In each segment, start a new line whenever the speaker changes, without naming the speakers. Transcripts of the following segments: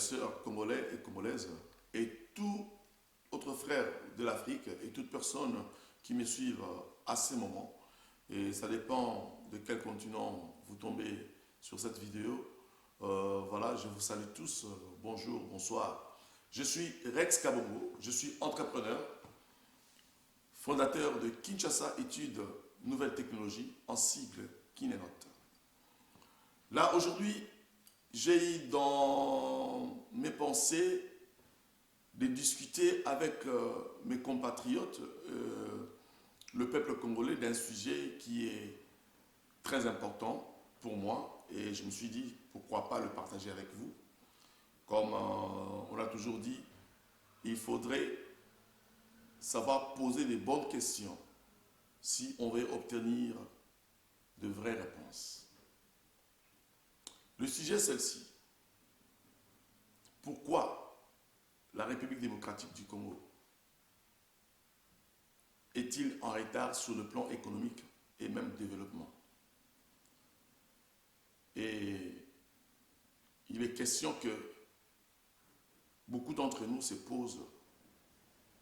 sœurs congolais et congolaises et tout autre frère de l'Afrique et toute personne qui me suivent à ce moment. Et ça dépend de quel continent vous tombez sur cette vidéo. Voilà, je vous salue tous. Bonjour, bonsoir. Je suis Rex Kabongo, je suis entrepreneur, fondateur de Kinshasa Études Nouvelles Technologies, en sigle Kinenot. Là, aujourd'hui, j'ai eu dans mes pensées de discuter avec mes compatriotes, le peuple congolais, d'un sujet qui est très important pour moi. Et je me suis dit, pourquoi pas le partager avec vous. Comme on l'a toujours dit, il faudrait savoir poser les bonnes questions si on veut obtenir de vraies réponses. Le sujet est celle-ci. Pourquoi la République démocratique du Congo est-il en retard sur le plan économique et même développement? Et il est question que beaucoup d'entre nous se posent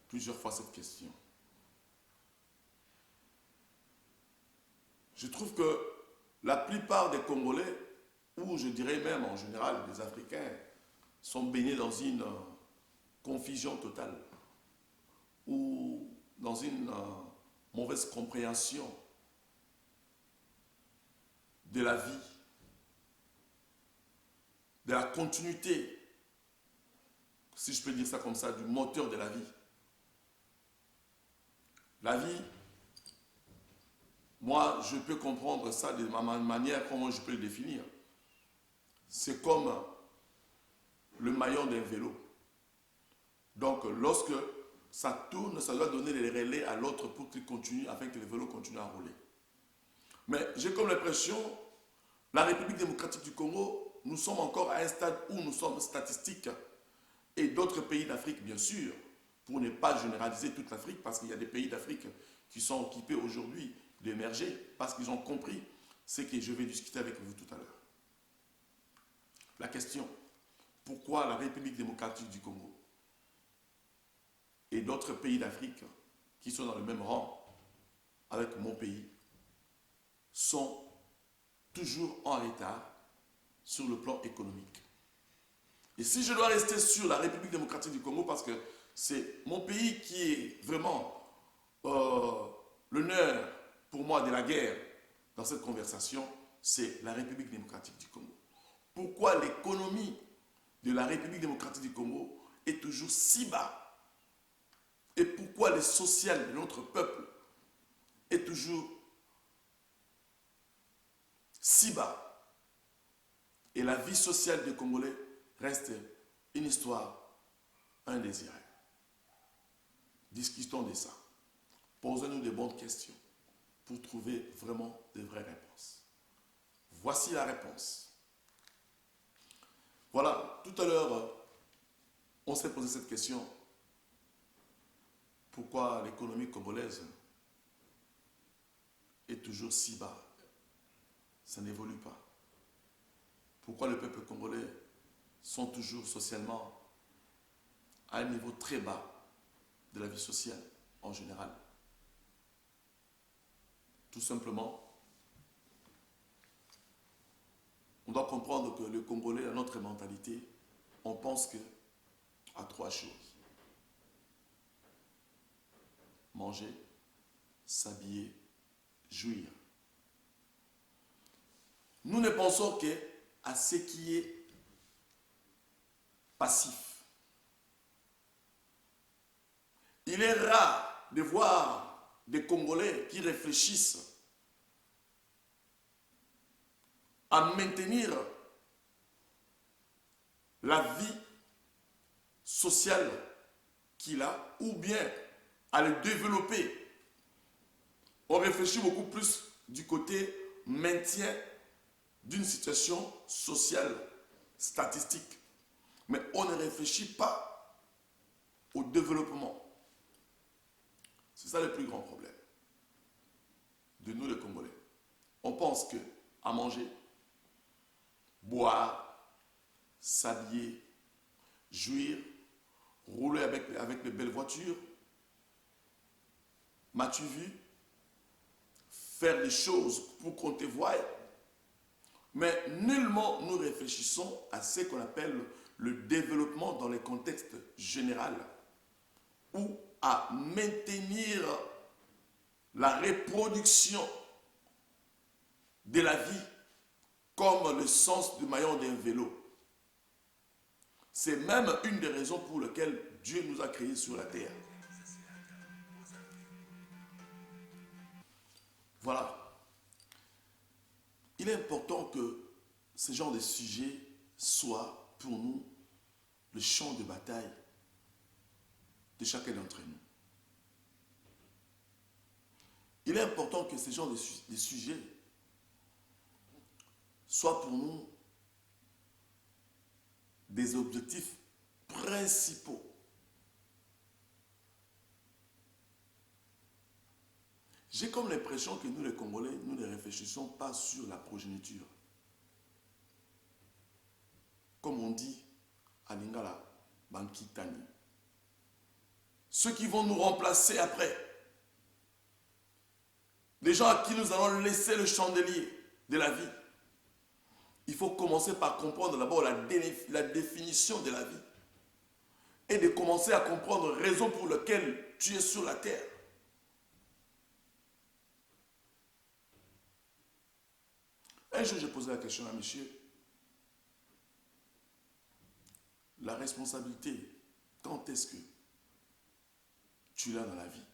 plusieurs fois cette question. Je trouve que la plupart des Congolais, ou je dirais même en général des Africains, sont baignés dans une confusion totale ou dans une mauvaise compréhension de la vie, de la continuité, si je peux dire ça comme ça, du moteur de la vie. La vie, moi, je peux comprendre ça de ma manière, comment je peux le définir. C'est comme le maillon d'un vélo. Donc, lorsque ça tourne, ça doit donner les relais à l'autre pour qu'il continue, afin que le vélo continue à rouler. Mais j'ai comme l'impression, la République démocratique du Congo, nous sommes encore à un stade où nous sommes statistiques, et d'autres pays d'Afrique, bien sûr, pour ne pas généraliser toute l'Afrique, parce qu'il y a des pays d'Afrique qui sont occupés aujourd'hui d'émerger, parce qu'ils ont compris ce que je vais discuter avec vous tout à l'heure. La question, pourquoi la République démocratique du Congo et d'autres pays d'Afrique qui sont dans le même rang avec mon pays sont toujours en retard sur le plan économique? Et si je dois rester sur la République démocratique du Congo, parce que c'est mon pays qui est vraiment l'honneur pour moi de la guerre dans cette conversation, c'est la République démocratique du Congo. Pourquoi l'économie de la République démocratique du Congo est toujours si bas? Et pourquoi le social de notre peuple est toujours si bas? Et la vie sociale des Congolais reste une histoire indésirée. Discutons de ça. Posez-nous de bonnes questions pour trouver vraiment de vraies réponses. Voici la réponse. Voilà, tout à l'heure, on s'est posé cette question. Pourquoi l'économie congolaise est toujours si bas? Ça n'évolue pas. Pourquoi le peuple congolais sont toujours socialement à un niveau très bas de la vie sociale en général? Tout simplement, on doit comprendre que le Congolais, à notre mentalité, on pense à trois choses: manger, s'habiller, jouir. Nous ne pensons qu'à ce qui est passif. Il est rare de voir des Congolais qui réfléchissent à maintenir la vie sociale qu'il a, ou bien à le développer. On réfléchit beaucoup plus du côté maintien d'une situation sociale statistique. Mais on ne réfléchit pas au développement. C'est ça le plus grand problème de nous les Congolais. On pense qu'à manger, boire, s'habiller, jouir, rouler avec de belles voitures. M'as-tu vu faire des choses pour qu'on te voie? Mais nullement nous réfléchissons à ce qu'on appelle le développement dans les contextes généraux ou à maintenir la reproduction de la vie comme le sens du maillon d'un vélo. C'est même une des raisons pour lesquelles Dieu nous a créés sur la terre. Voilà. Il est important que ce genre de sujet soit pour nous le champ de bataille de chacun d'entre nous. Il est important que ce genre de sujet soit pour nous des objectifs principaux. J'ai comme l'impression que nous les Congolais, nous ne réfléchissons pas sur la progéniture. Comme on dit à Lingala, Bankitani. Ceux qui vont nous remplacer après. Les gens à qui nous allons laisser le chandelier de la vie. Il faut commencer par comprendre d'abord la définition de la vie. Et de commencer à comprendre la raison pour laquelle tu es sur la terre. Un jour, j'ai posé la question à monsieur. La responsabilité, quand est-ce que tu l'as dans la vie?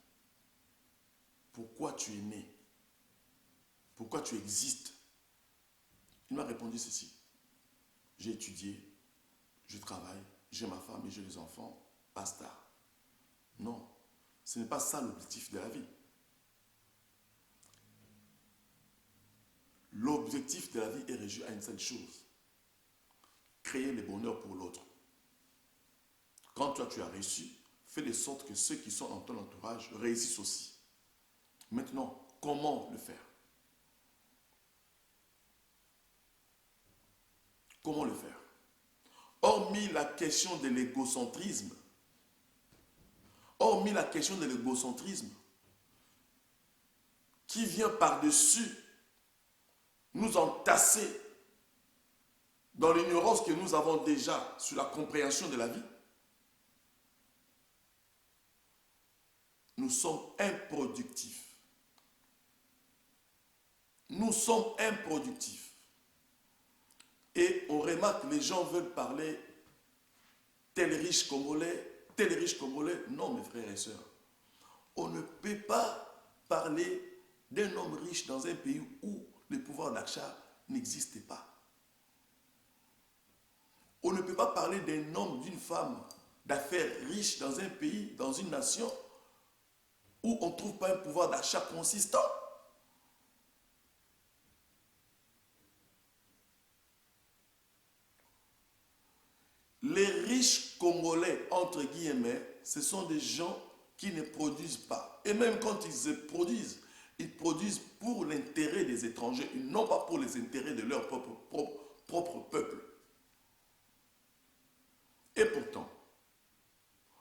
Pourquoi tu es né? Pourquoi tu existes? Il m'a répondu ceci. J'ai étudié, je travaille, j'ai ma femme et j'ai les enfants, basta. Non, ce n'est pas ça l'objectif de la vie. L'objectif de la vie est régi à une seule chose. Créer le bonheur pour l'autre. Quand toi tu as réussi, fais de sorte que ceux qui sont dans ton entourage réussissent aussi. Maintenant, comment le faire? Comment le faire? Hormis la question de l'égocentrisme, qui vient par-dessus nous entasser dans l'ignorance que nous avons déjà sur la compréhension de la vie, nous sommes improductifs. Nous sommes improductifs. Et on remarque que les gens veulent parler tel riche Congolais, tel riche Congolais. Non, mes frères et sœurs. On ne peut pas parler d'un homme riche dans un pays où le pouvoir d'achat n'existe pas. On ne peut pas parler d'un homme, d'une femme d'affaires riche dans un pays, dans une nation où on ne trouve pas un pouvoir d'achat consistant. Les riches Congolais, entre guillemets, ce sont des gens qui ne produisent pas. Et même quand ils produisent pour l'intérêt des étrangers, et non pas pour les intérêts de leur propre peuple. Et pourtant,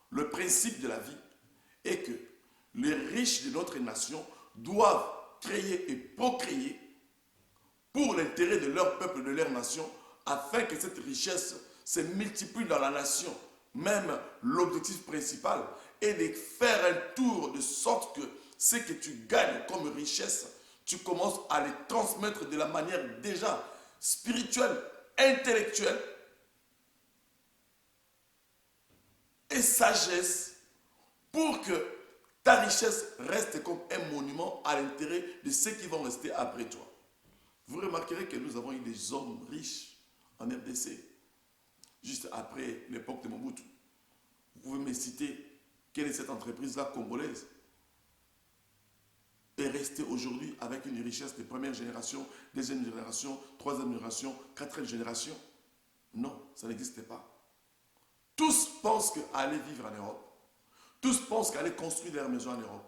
le principe de la vie est que les riches de notre nation doivent créer et procréer pour l'intérêt de leur peuple, de leur nation, afin que cette richesse se multiplie dans la nation. Même l'objectif principal est de faire un tour de sorte que ce que tu gagnes comme richesse, tu commences à les transmettre de la manière déjà spirituelle, intellectuelle et sagesse pour que ta richesse reste comme un monument à l'intérêt de ceux qui vont rester après toi. Vous remarquerez que nous avons eu des hommes riches en RDC, juste après l'époque de Mobutu. Vous pouvez me citer quelle est cette entreprise-là congolaise est restée aujourd'hui avec une richesse de première génération, deuxième génération, troisième génération, quatrième génération? Non, ça n'existait pas. Tous pensent qu'aller vivre en Europe, tous pensent qu'aller construire leur maison en Europe,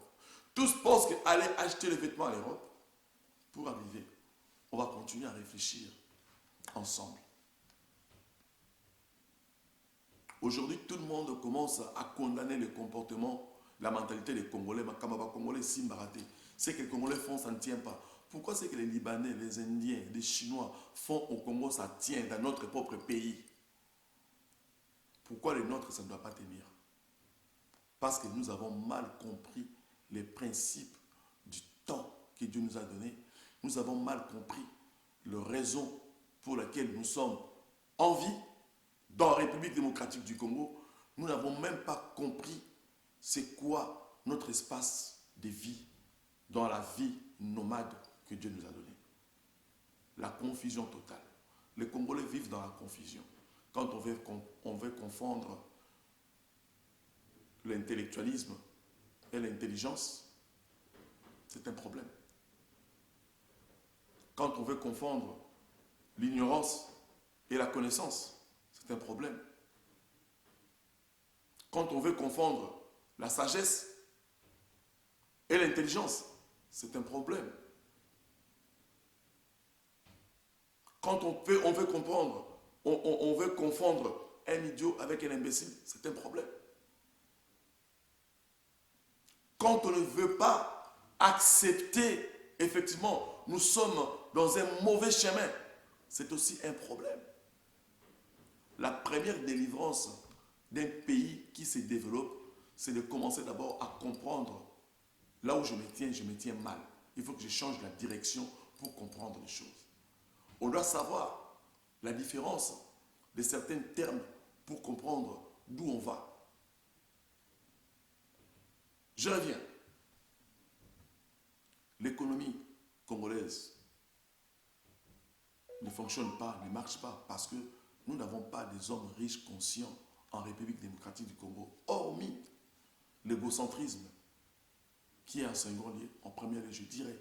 tous pensent qu'aller acheter les vêtements en Europe, pour arriver, on va continuer à réfléchir ensemble. Aujourd'hui, tout le monde commence à condamner le comportement, la mentalité des Congolais. Makamba Congolais, Simbaraté. Ce que les Congolais font, ça ne tient pas. Pourquoi c'est que les Libanais, les Indiens, les Chinois font au Congo, ça tient dans notre propre pays? Pourquoi les nôtres, ça ne doit pas tenir? Parce que nous avons mal compris les principes du temps que Dieu nous a donné. Nous avons mal compris la raison pour laquelle nous sommes en vie dans la République démocratique du Congo. Nous n'avons même pas compris c'est quoi notre espace de vie dans la vie nomade que Dieu nous a donnée. La confusion totale. Les Congolais vivent dans la confusion. Quand on veut confondre l'intellectualisme et l'intelligence, c'est un problème. Quand on veut confondre l'ignorance et la connaissance, c'est un problème. Quand on veut confondre la sagesse et l'intelligence, c'est un problème. Quand on veut comprendre, on veut confondre un idiot avec un imbécile, c'est un problème. Quand on ne veut pas accepter, effectivement, nous sommes dans un mauvais chemin, c'est aussi un problème. La première délivrance d'un pays qui se développe, c'est de commencer d'abord à comprendre là où je me tiens mal. Il faut que je change la direction pour comprendre les choses. On doit savoir la différence de certains termes pour comprendre d'où on va. Je reviens. L'économie congolaise ne fonctionne pas, ne marche pas parce que nous n'avons pas des hommes riches conscients en République démocratique du Congo, hormis l'égocentrisme qui est en second lieu. En premier lieu, je dirais,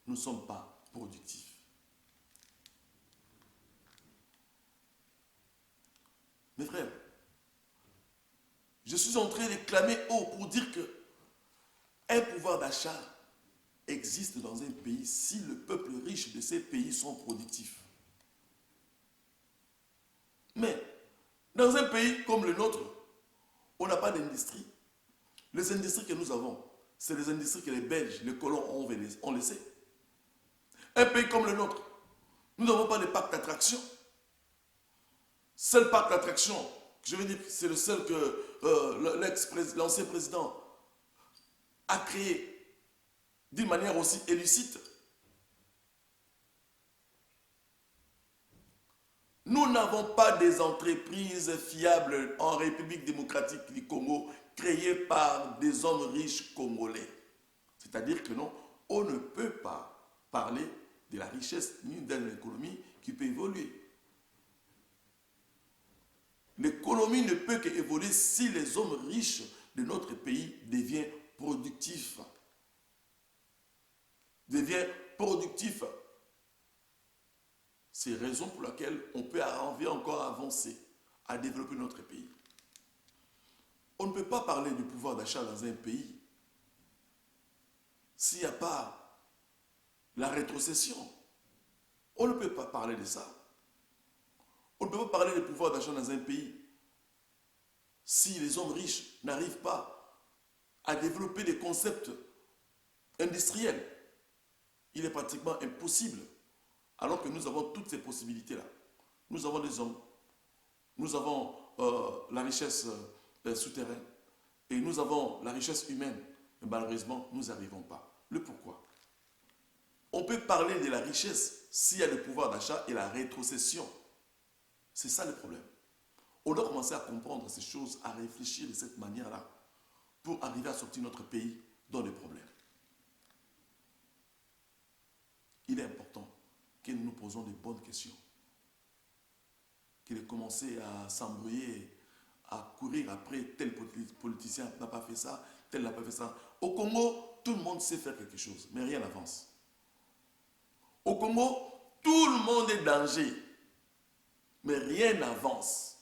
nous ne sommes pas productifs. Mes frères, je suis en train de clamer haut pour dire que un pouvoir d'achat existe dans un pays si le peuple riche de ces pays sont productifs. Mais dans un pays comme le nôtre, on n'a pas d'industrie. Les industries que nous avons, c'est les industries que les Belges, les colons ont laissées. Un pays comme le nôtre, nous n'avons pas de parc d'attraction. Seul parc d'attraction, je veux dire, c'est le seul que l'ancien président a créé d'une manière aussi illicite. Nous n'avons pas des entreprises fiables en République démocratique du Congo créées par des hommes riches congolais. C'est-à-dire que non, on ne peut pas parler de la richesse ni d'une économie qui peut évoluer. L'économie ne peut qu'évoluer si les hommes riches de notre pays deviennent productifs. C'est la raison pour laquelle on peut encore avancer à développer notre pays. On ne peut pas parler du pouvoir d'achat dans un pays s'il n'y a pas la rétrocession. On ne peut pas parler de ça. On ne peut pas parler du pouvoir d'achat dans un pays si les hommes riches n'arrivent pas à développer des concepts industriels. Il est pratiquement impossible, alors que nous avons toutes ces possibilités-là. Nous avons des hommes, nous avons la richesse souterraine et nous avons la richesse humaine. Mais malheureusement, nous n'y arrivons pas. Le pourquoi? On peut parler de la richesse s'il y a le pouvoir d'achat et la rétrocession. C'est ça le problème. On doit commencer à comprendre ces choses, à réfléchir de cette manière-là pour arriver à sortir notre pays dans les problèmes. Il est important que nous nous posons des bonnes questions. Qu'il ait commencé à s'embrouiller, à courir après tel politicien n'a pas fait ça, tel n'a pas fait ça. Au Congo, tout le monde sait faire quelque chose, mais rien n'avance. Au Congo, tout le monde est danger, mais rien n'avance.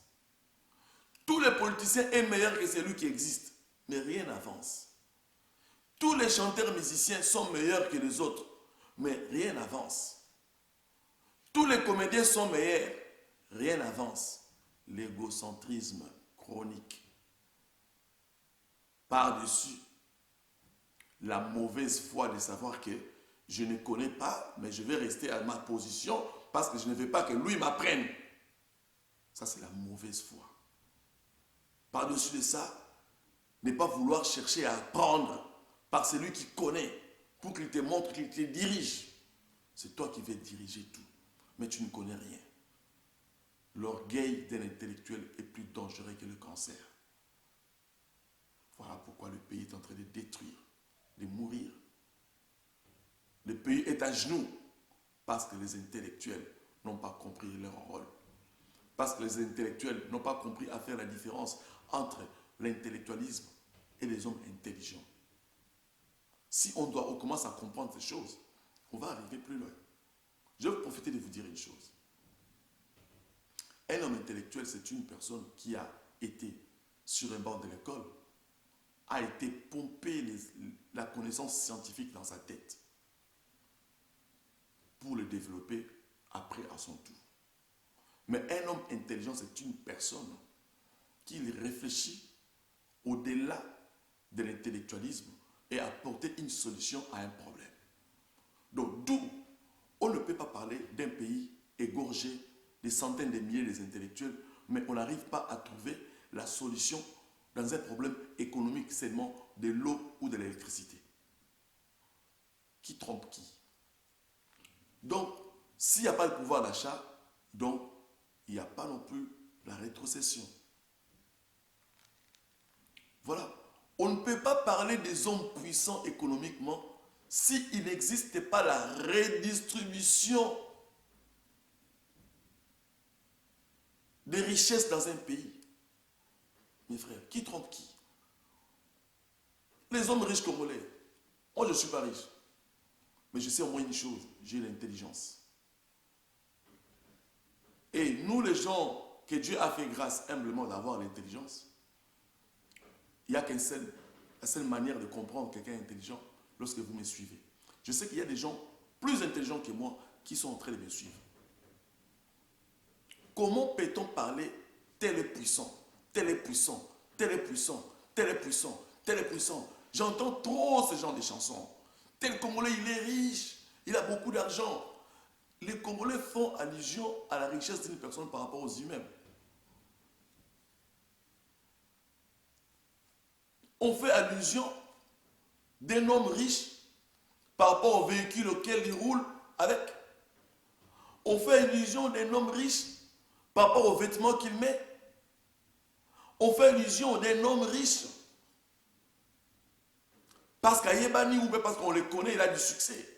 Tous les politiciens sont meilleurs que celui qui existe, mais rien n'avance. Tous les chanteurs musiciens sont meilleurs que les autres, mais rien n'avance. Tous les comédiens sont meilleurs, rien n'avance. L'égocentrisme chronique. Par-dessus la mauvaise foi de savoir que je ne connais pas, mais je vais rester à ma position parce que je ne veux pas que lui m'apprenne. Ça, c'est la mauvaise foi. Par-dessus de ça, ne pas vouloir chercher à apprendre par celui qui connaît pour qu'il te montre, qu'il te dirige. C'est toi qui vas diriger tout, mais tu ne connais rien. L'orgueil d'un intellectuel est plus dangereux que le cancer. Voilà pourquoi le pays est en train de détruire, de mourir. Le pays est à genoux parce que les intellectuels n'ont pas compris leur rôle. Parce que les intellectuels n'ont pas compris à faire la différence entre l'intellectualisme et les hommes intelligents. Si on commence à comprendre ces choses, on va arriver plus loin. Je vais profiter de vous dire une chose. Un homme intellectuel, c'est une personne qui a été sur un banc de l'école, a été pompé la connaissance scientifique dans sa tête pour le développer après à son tour. Mais un homme intelligent, c'est une personne qui réfléchit au-delà de l'intellectualisme et apporter une solution à un problème. Donc, d'où on ne peut pas parler d'un pays égorgé des centaines de milliers d'intellectuels, mais on n'arrive pas à trouver la solution dans un problème économique seulement de l'eau ou de l'électricité. Qui trompe qui? Donc, s'il n'y a pas le pouvoir d'achat, donc il n'y a pas non plus la rétrocession. Voilà. On ne peut pas parler des hommes puissants économiquement s'il n'existe pas la redistribution des richesses dans un pays. Mes frères, qui trompe qui? Les hommes riches congolais. Moi, je ne suis pas riche. Mais je sais au moins une chose, j'ai l'intelligence. Et nous, les gens que Dieu a fait grâce humblement d'avoir l'intelligence, il n'y a la seule manière de comprendre quelqu'un intelligent lorsque vous me suivez. Je sais qu'il y a des gens plus intelligents que moi qui sont en train de me suivre. Comment peut-on parler tel est puissant, tel est puissant, tel est puissant, tel est puissant, tel est puissant? J'entends trop ce genre de chansons. Tel Congolais, il est riche, il a beaucoup d'argent. Les Congolais font allusion à la richesse d'une personne par rapport aux immeubles. On fait allusion d'un homme riche par rapport au véhicule auquel il roule avec. On fait allusion d'un homme riche par rapport aux vêtements qu'il met. On fait allusion d'un homme riche parce qu'à Yébani ou parce qu'on le connaît, il a du succès.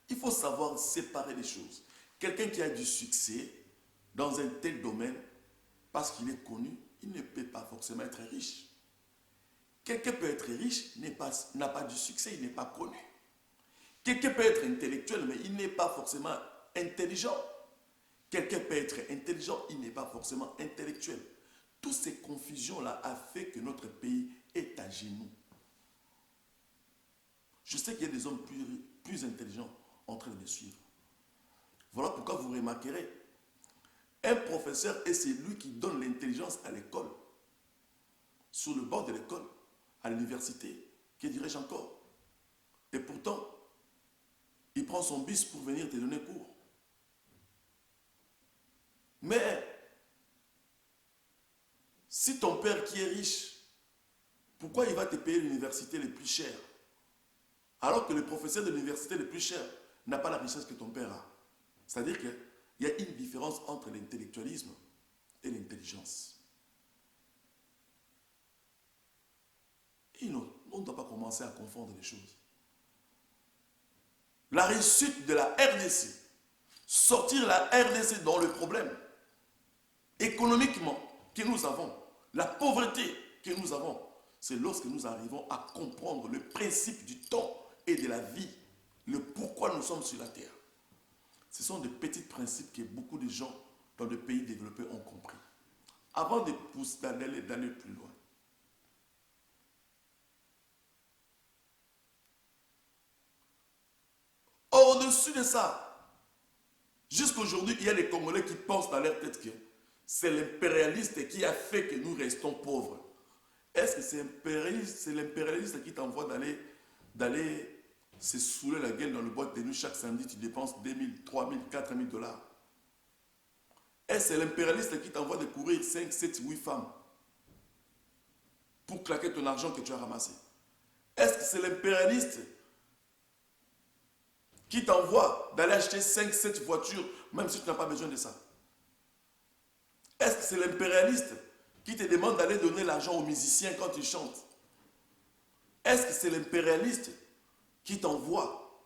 Il faut savoir séparer les choses. Quelqu'un qui a du succès dans un tel domaine, parce qu'il est connu, il ne peut pas forcément être riche. Quelqu'un peut être riche, n'a pas du succès, il n'est pas connu. Quelqu'un peut être intellectuel, mais il n'est pas forcément intelligent. Quelqu'un peut être intelligent, il n'est pas forcément intellectuel. Toutes ces confusions-là ont fait que notre pays est à genoux. Je sais qu'il y a des hommes plus intelligents en train de me suivre. Voilà pourquoi vous remarquerez, un professeur est celui qui donne l'intelligence à l'école, sur le bord de l'école, à l'université, que dirais-je encore? Et pourtant, il prend son bus pour venir te donner cours. Mais, si ton père qui est riche, pourquoi il va te payer l'université le plus cher? Alors que le professeur de l'université le plus cher n'a pas la richesse que ton père a. C'est-à-dire qu'il y a une différence entre l'intellectualisme et l'intelligence. Et on ne doit pas commencer à confondre les choses. La réussite de la RDC, sortir la RDC dans le problème économiquement que nous avons, la pauvreté que nous avons, c'est lorsque nous arrivons à comprendre le principe du temps et de la vie, le pourquoi nous sommes sur la terre. Ce sont des petits principes que beaucoup de gens dans des pays développés ont compris. Avant d'aller plus loin, au-dessus de ça, jusqu'aujourd'hui, il y a des Congolais qui pensent dans leur tête que c'est l'impérialiste qui a fait que nous restons pauvres? Est-ce que c'est l'impérialiste qui t'envoie d'aller se saouler la gueule dans le boîte de nuit chaque samedi, tu dépenses 2 000, 3 000, 4 000 $? Est-ce que c'est l'impérialiste qui t'envoie de courir 5, 7, 8 femmes pour claquer ton argent que tu as ramassé? Est-ce que c'est l'impérialiste qui t'envoie d'aller acheter 5, 7 voitures même si tu n'as pas besoin de ça? Est-ce que c'est l'impérialiste qui te demande d'aller donner l'argent aux musiciens quand ils chantent? Est-ce que c'est l'impérialiste qui t'envoie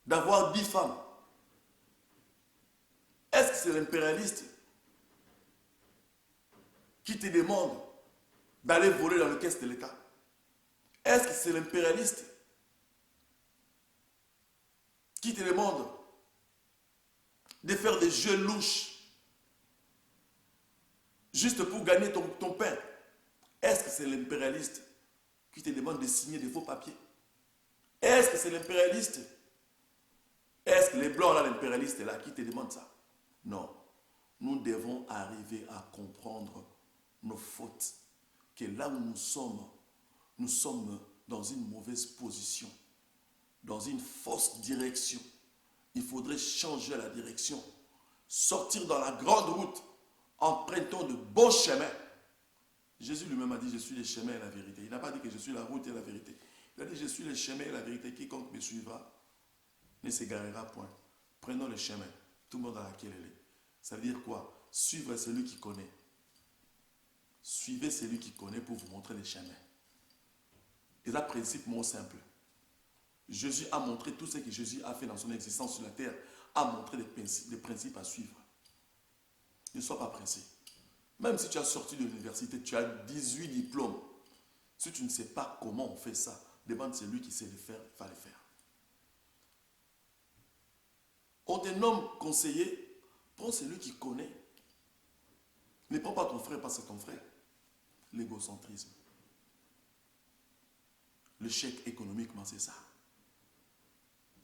d'avoir 10 femmes? Est-ce que c'est l'impérialiste qui te demande d'aller voler dans le caisse de l'État? Est-ce que c'est l'impérialiste qui te demande de faire des jeux louches juste pour gagner ton pain? Est-ce que c'est l'impérialiste qui te demande de signer des faux papiers? Est-ce que c'est l'impérialiste? Est-ce que les blancs là, l'impérialiste est là, qui te demande ça? Non. Nous devons arriver à comprendre nos fautes. Que là où nous sommes dans une mauvaise position, dans une fausse direction. Il faudrait changer la direction, sortir dans la grande route, empruntant de bons chemins. Jésus lui-même a dit, je suis le chemin et la vérité. Il n'a pas dit que je suis la route et la vérité. Il a dit, je suis le chemin et la vérité. Quiconque me suivra ne s'égarera point. Prenons le chemin, tout le monde dans laquelle elle est. Ça veut dire quoi? Suivre celui qui connaît. Suivez celui qui connaît pour vous montrer les chemins. Et là, principe mot simple. Jésus a montré tout ce que Jésus a fait dans son existence sur la terre, a montré des principes à suivre. Ne sois pas pressé. Même si tu as sorti de l'université, tu as 18 diplômes. Si tu ne sais pas comment on fait ça, demande celui qui sait le faire, il va le faire. On te nomme conseiller, prends celui qui connaît. Ne prends pas ton frère parce que c'est ton frère. L'égocentrisme. L'échec économiquement, c'est ça.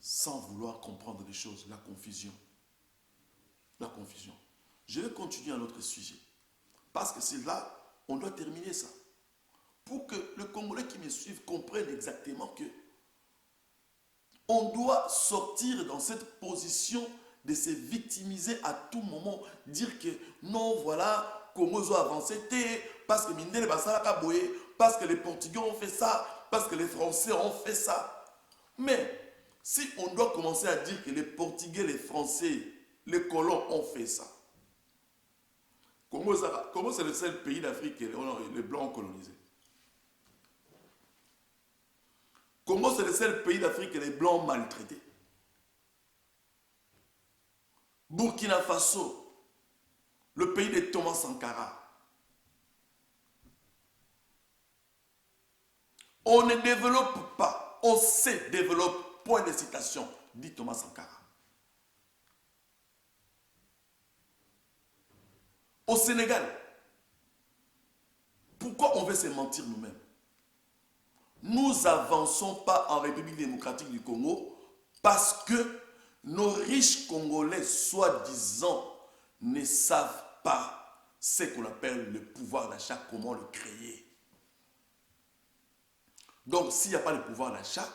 Sans vouloir comprendre les choses, la confusion. La confusion. Je vais continuer un autre sujet. Parce que c'est là, on doit terminer ça. Pour que le Congolais qui me suivent comprenne exactement que on doit sortir dans cette position de se victimiser à tout moment. Dire que non, voilà, Congo a avancé, parce que Mindele Basalaka Boye, parce que les Portugais ont fait ça, parce que les Français ont fait ça. Mais si on doit commencer à dire que les Portugais, les Français, les colons ont fait ça, comment c'est le seul pays d'Afrique que les Blancs ont colonisé? Comment c'est le seul pays d'Afrique que les Blancs ont maltraité? Burkina Faso, le pays de Thomas Sankara. On ne développe pas, on se développe, point de citation, dit Thomas Sankara. Au Sénégal, pourquoi on veut se mentir nous-mêmes? Nous n'avançons pas en République démocratique du Congo parce que nos riches Congolais, soi-disant, ne savent pas ce qu'on appelle le pouvoir d'achat, comment le créer. Donc, s'il n'y a pas le pouvoir d'achat,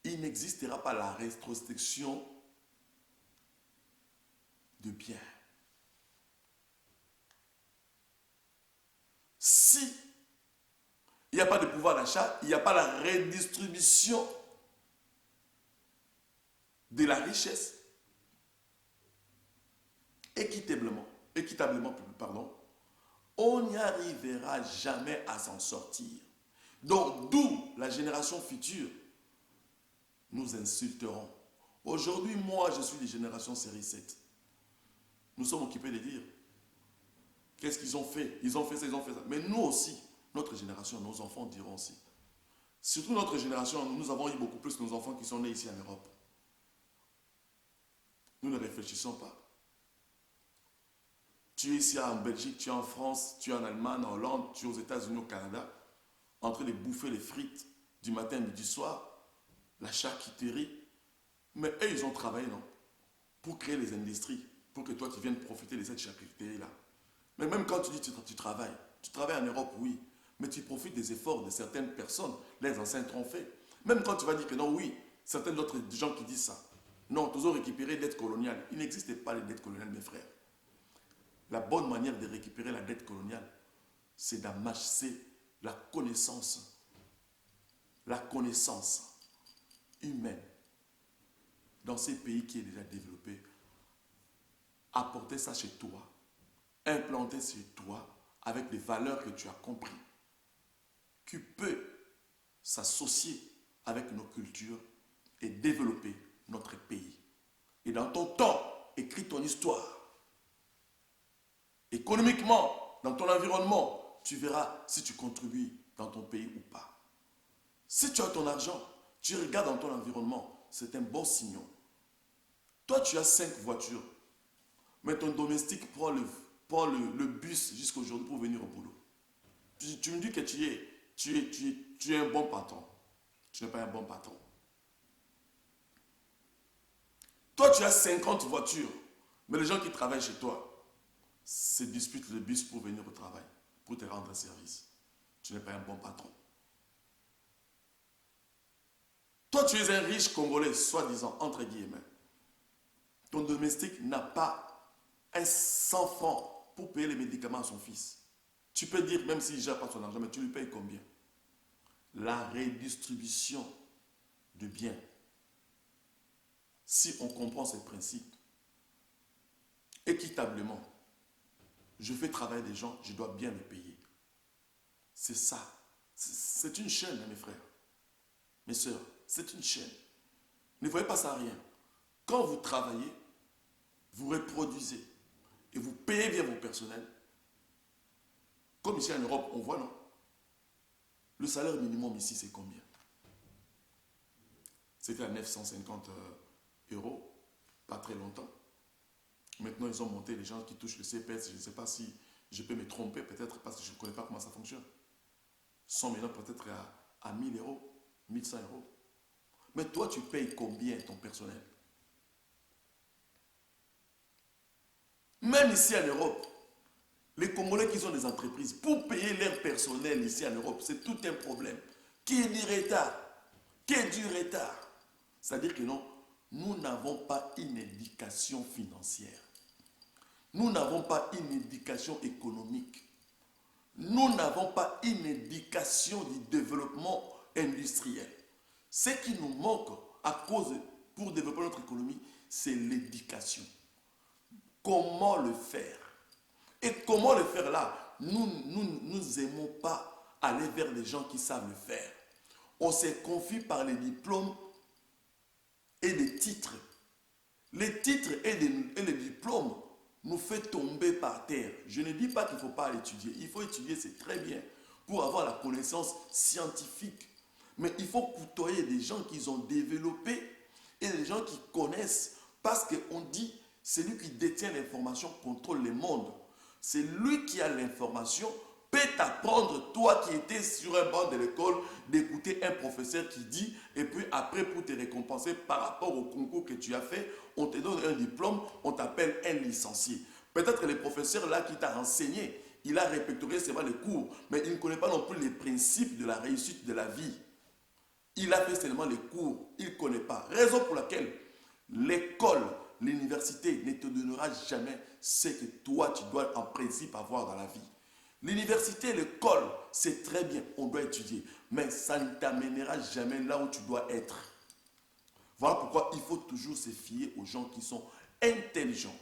il n'existera pas la restriction de biens. Si il n'y a pas de pouvoir d'achat, il n'y a pas la redistribution de la richesse équitablement, on n'y arrivera jamais à s'en sortir. Donc, d'où la génération future nous insulteront. Aujourd'hui, moi, je suis de génération série 7. Nous sommes occupés de dire qu'est-ce qu'ils ont fait? Ils ont fait ça, ils ont fait ça. Mais nous aussi, notre génération, nos enfants diront aussi. Surtout notre génération, nous avons eu beaucoup plus de nos enfants qui sont nés ici en Europe. Nous ne réfléchissons pas. Tu es ici en Belgique, tu es en France, tu es en Allemagne, en Hollande, tu es aux États-Unis, au Canada, en train de bouffer les frites du matin et du soir, la charcuterie. Mais eux, ils ont travaillé, non? Pour créer les industries, pour que toi, tu viennes profiter de cette charcuterie-là. Mais même quand tu dis que tu travailles en Europe, oui, mais tu profites des efforts de certaines personnes. Les ancêtres ont fait. Même quand tu vas dire que non, oui, certains autres gens qui disent ça. Non, toujours récupérer dette coloniale. Il n'existe pas les dettes coloniales, mes frères. La bonne manière de récupérer la dette coloniale, c'est d'amasser la connaissance humaine dans ces pays qui est déjà développé. Apporter ça chez toi, implanter chez toi avec les valeurs que tu as compris, qui peut s'associer avec nos cultures et développer notre pays. Et dans ton temps, écris ton histoire. Économiquement, dans ton environnement, tu verras si tu contribues dans ton pays ou pas. Si tu as ton argent, tu regardes dans ton environnement, c'est un bon signe. Toi, tu as 5 voitures, mais ton domestique prend le bus jusqu'aujourd'hui pour venir au boulot. Tu me dis que tu es un bon patron. Tu n'es pas un bon patron. Toi, tu as 50 voitures, mais les gens qui travaillent chez toi se disputent le bus pour venir au travail, pour te rendre service. Tu n'es pas un bon patron. Toi, tu es un riche Congolais, soi-disant, entre guillemets. Ton domestique n'a pas un 100 francs pour payer les médicaments à son fils. Tu peux dire, même s'il ne gère pas son argent, mais tu lui payes combien? La redistribution de biens. Si on comprend ces principes, équitablement, je fais travailler des gens, je dois bien les payer. C'est ça. C'est une chaîne, mes frères, mes soeurs. C'est une chaîne. Ne voyez pas ça à rien. Quand vous travaillez, vous reproduisez et vous payez bien vos personnels. Comme ici en Europe, on voit, non? Le salaire minimum ici, c'est combien? C'était à 950 euros, pas très longtemps. Maintenant, ils ont monté les gens qui touchent le CPS. Je ne sais pas si je peux me tromper, peut-être parce que je ne connais pas comment ça fonctionne. Ils sont maintenant peut-être à 1000 euros, 1100 euros. Mais toi, tu payes combien ton personnel? Même ici en Europe, les Congolais qui ont des entreprises, pour payer leur personnel ici en Europe, c'est tout un problème. Qui est du retard? Qui est du retard? C'est-à-dire que non, nous n'avons pas une éducation financière. Nous n'avons pas une éducation économique. Nous n'avons pas une éducation du développement industriel. Ce qui nous manque pour développer notre économie, c'est l'éducation. Comment le faire? Et comment le faire là? Nous n'aimons pas aller vers les gens qui savent le faire. On se confie par les diplômes et les titres. Les titres et les diplômes nous fait tomber par terre. Je ne dis pas qu'il ne faut pas étudier. Il faut étudier, c'est très bien, pour avoir la connaissance scientifique. Mais il faut côtoyer des gens qui ont développé et des gens qui connaissent. Parce qu'on dit, celui qui détient l'information contrôle le monde. C'est lui qui a l'information, peut t'apprendre, toi qui étais sur un banc de l'école, d'écouter un professeur qui dit, et puis après pour te récompenser par rapport au concours que tu as fait, on te donne un diplôme, on t'appelle un licencié. Peut-être le professeur là qui t'a enseigné, il a répertorié seulement les cours, mais il ne connaît pas non plus les principes de la réussite de la vie. Il a fait seulement les cours, il ne connaît pas. Raison pour laquelle l'école, l'université ne te donnera jamais ce que toi tu dois en principe avoir dans la vie. L'université, l'école, c'est très bien, on doit étudier, mais ça ne t'amènera jamais là où tu dois être. Voilà pourquoi il faut toujours se fier aux gens qui sont intelligents,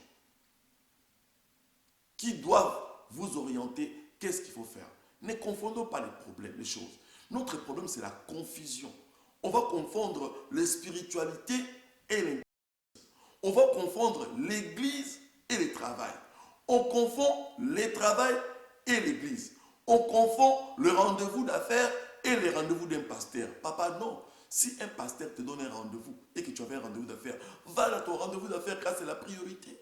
qui doivent vous orienter. Qu'est-ce qu'il faut faire? Ne confondons pas les problèmes, les choses. Notre problème, c'est la confusion. On va confondre la spiritualité et l'église. On va confondre l'église et le travail. On confond le travail et l'église. On confond le rendez-vous d'affaires et le rendez-vous d'un pasteur. Papa, non. Si un pasteur te donne un rendez-vous et que tu avais un rendez-vous d'affaires, va dans ton rendez-vous d'affaires car c'est la priorité.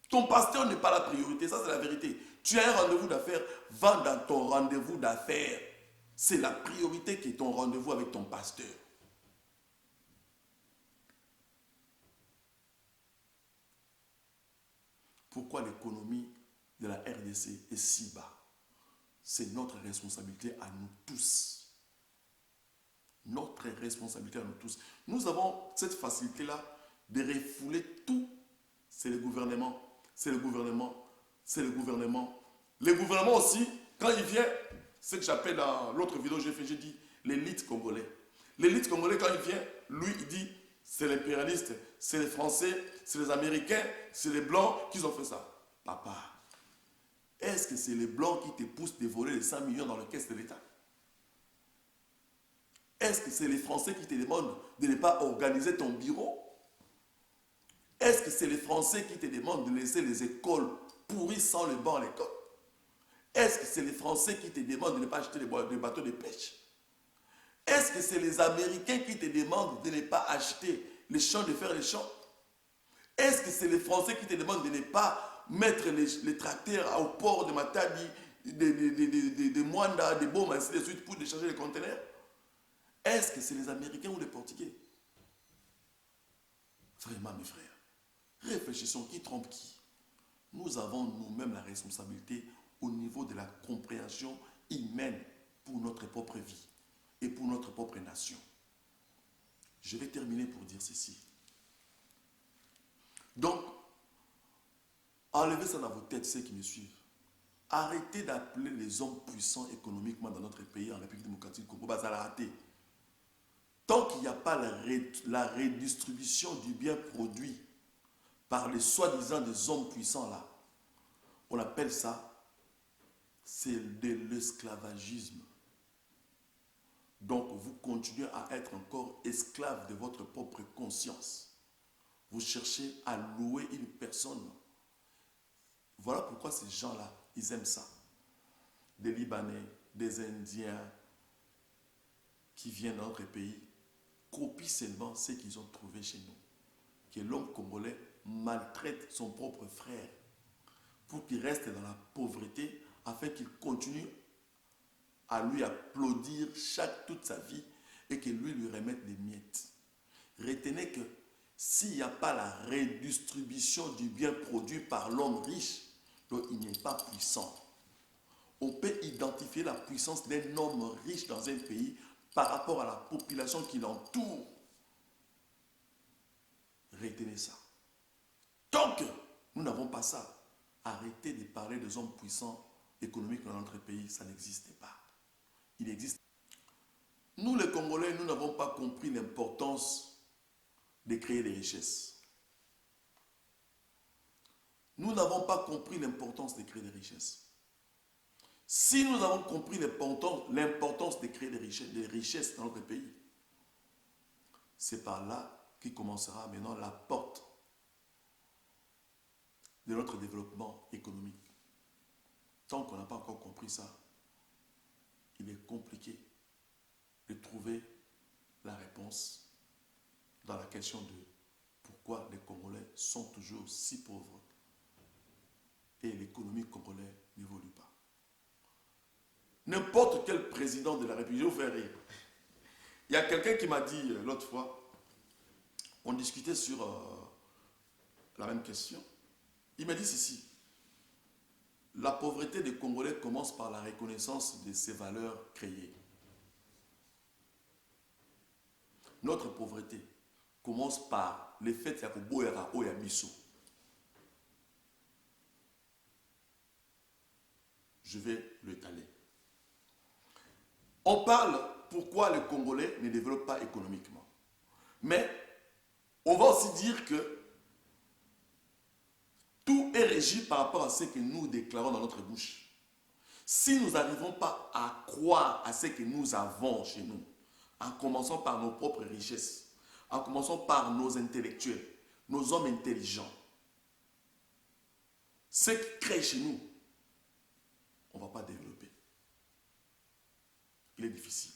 Ton pasteur n'est pas la priorité, ça c'est la vérité. Tu as un rendez-vous d'affaires, va dans ton rendez-vous d'affaires. C'est la priorité qui est ton rendez-vous avec ton pasteur. Pourquoi l'économie de la RDC est si bas. C'est notre responsabilité à nous tous. Notre responsabilité à nous tous. Nous avons cette facilité-là de refouler tout. C'est le gouvernement, c'est le gouvernement, c'est le gouvernement. Le gouvernement aussi, quand il vient, ce que j'appelle dans l'autre vidéo que j'ai fait, j'ai dit l'élite congolais. L'élite congolais, quand il vient, lui, il dit c'est l'impérialiste, c'est les Français, c'est les Américains, c'est les Blancs qui ont fait ça. Papa, est-ce que c'est les Blancs qui te poussent de voler les 100 millions dans la caisse de l'État? Est-ce que c'est les Français qui te demandent de ne pas organiser ton bureau? Est-ce que c'est les Français qui te demandent de laisser les écoles pourries sans le banc à l'école? Est-ce que c'est les Français qui te demandent de ne pas acheter des bateaux de pêche? Est-ce que c'est les Américains qui te demandent de ne pas acheter les champs de fer, les champs? Est-ce que c'est les Français qui te demandent de ne pas mettre les tracteurs au port de Matadi, de Mwanda, de Boma, ainsi de suite, pour décharger les conteneurs? Est-ce que c'est les Américains ou les Portugais? Vraiment, mes frères, réfléchissons, qui trompe qui? Nous avons nous-mêmes la responsabilité au niveau de la compréhension humaine pour notre propre vie et pour notre propre nation. Je vais terminer pour dire ceci. Donc, enlevez ça dans vos têtes, ceux qui me suivent. Arrêtez d'appeler les hommes puissants économiquement dans notre pays, en République démocratique du Congo, Bazalaraté. Tant qu'il n'y a pas la redistribution du bien produit par les soi-disant des hommes puissants là, on appelle ça, c'est de l'esclavagisme. Donc vous continuez à être encore esclave de votre propre conscience. Vous cherchez à louer une personne. Voilà pourquoi ces gens-là, ils aiment ça. Des Libanais, des Indiens qui viennent dans notre pays, copient seulement ce qu'ils ont trouvé chez nous. Que l'homme congolais maltraite son propre frère pour qu'il reste dans la pauvreté afin qu'il continue à lui applaudir toute sa vie et que lui remette des miettes. Retenez que s'il n'y a pas la redistribution du bien produit par l'homme riche, donc il n'est pas puissant. On peut identifier la puissance d'un homme riche dans un pays par rapport à la population qui l'entoure. Retenez ça. Tant que nous n'avons pas ça, arrêtez de parler des hommes puissants économiques dans notre pays, ça n'existe pas. Il existe. Nous les Congolais, nous n'avons pas compris l'importance de créer des richesses. Nous n'avons pas compris l'importance de créer des richesses. Si nous avons compris l'importance de créer des richesses dans notre pays, c'est par là qui commencera maintenant la porte de notre développement économique. Tant qu'on n'a pas encore compris ça, il est compliqué de trouver la réponse dans la question de pourquoi les Congolais sont toujours si pauvres et l'économie congolaise n'évolue pas. N'importe quel président de la République, je vous fais rire. Il y a quelqu'un qui m'a dit l'autre fois, on discutait sur la même question. Il m'a dit ceci, la pauvreté des Congolais commence par la reconnaissance de ces valeurs créées. Notre pauvreté commence par le fait qu'il y a que boyera oya biso. Je vais l'étaler. On parle pourquoi les Congolais ne développent pas économiquement. Mais on va aussi dire que tout est régi par rapport à ce que nous déclarons dans notre bouche. Si nous n'arrivons pas à croire à ce que nous avons chez nous, en commençant par nos propres richesses, en commençant par nos intellectuels, nos hommes intelligents, ce qui crée chez nous, on ne va pas développer. Il est difficile.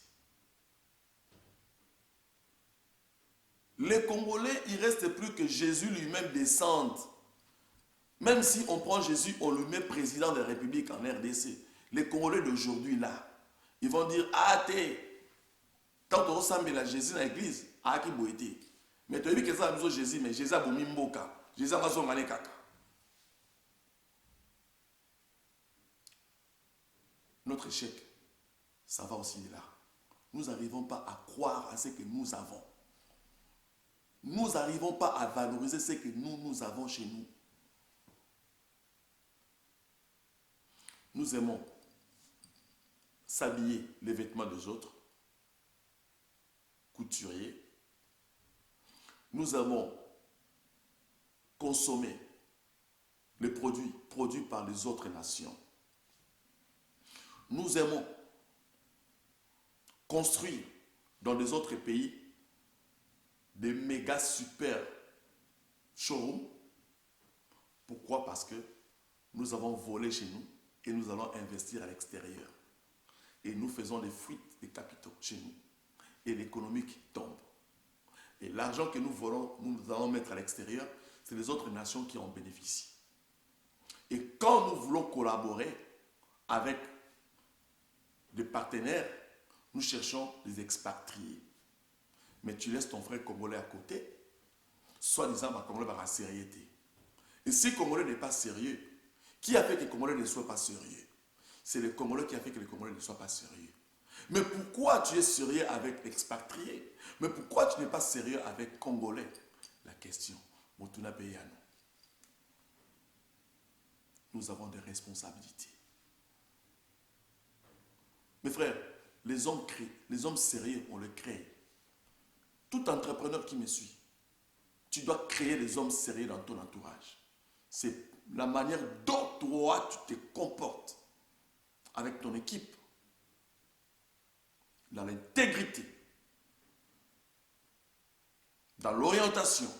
Les Congolais, il ne reste plus que Jésus lui-même descende. Même si on prend Jésus, on le met président de la République en RDC. Les Congolais d'aujourd'hui, là, ils vont dire, ah, quand on ressemble à Jésus dans l'église, ah, qui boité. Mais tu as vu que ça a besoin de Jésus, mais Jésus a bomi mboka. Jésus a besoin de kaka. notre échec, ça va aussi de là. Nous n'arrivons pas à croire à ce que nous avons. Nous n'arrivons pas à valoriser ce que nous avons chez nous. Nous aimons s'habiller les vêtements des autres, couturiers. Nous aimons consommer les produits produits par les autres nations. Nous aimons construire dans les autres pays des méga super showrooms. Pourquoi? Parce que nous avons volé chez nous et nous allons investir à l'extérieur. Et nous faisons des fuites des capitaux chez nous. Et l'économie qui tombe. Et l'argent que nous volons, nous allons mettre à l'extérieur, c'est les autres nations qui en bénéficient. Et quand nous voulons collaborer avec des partenaires, nous cherchons des expatriés. Mais tu laisses ton frère congolais à côté, soi-disant, ma Congolais va la sérieuxité. Et si Congolais n'est pas sérieux, qui a fait que les Congolais ne soient pas sérieux? C'est les Congolais qui a fait que les Congolais ne soient pas sérieux. Mais pourquoi tu es sérieux avec expatriés? Mais pourquoi tu n'es pas sérieux avec Congolais? La question, Motuna Peyano. Nous avons des responsabilités. Mes frères, les hommes créent, les hommes sérieux, on les crée. Tout entrepreneur qui me suit, tu dois créer des hommes sérieux dans ton entourage. C'est la manière dont toi tu te comportes avec ton équipe, dans l'intégrité, dans l'orientation.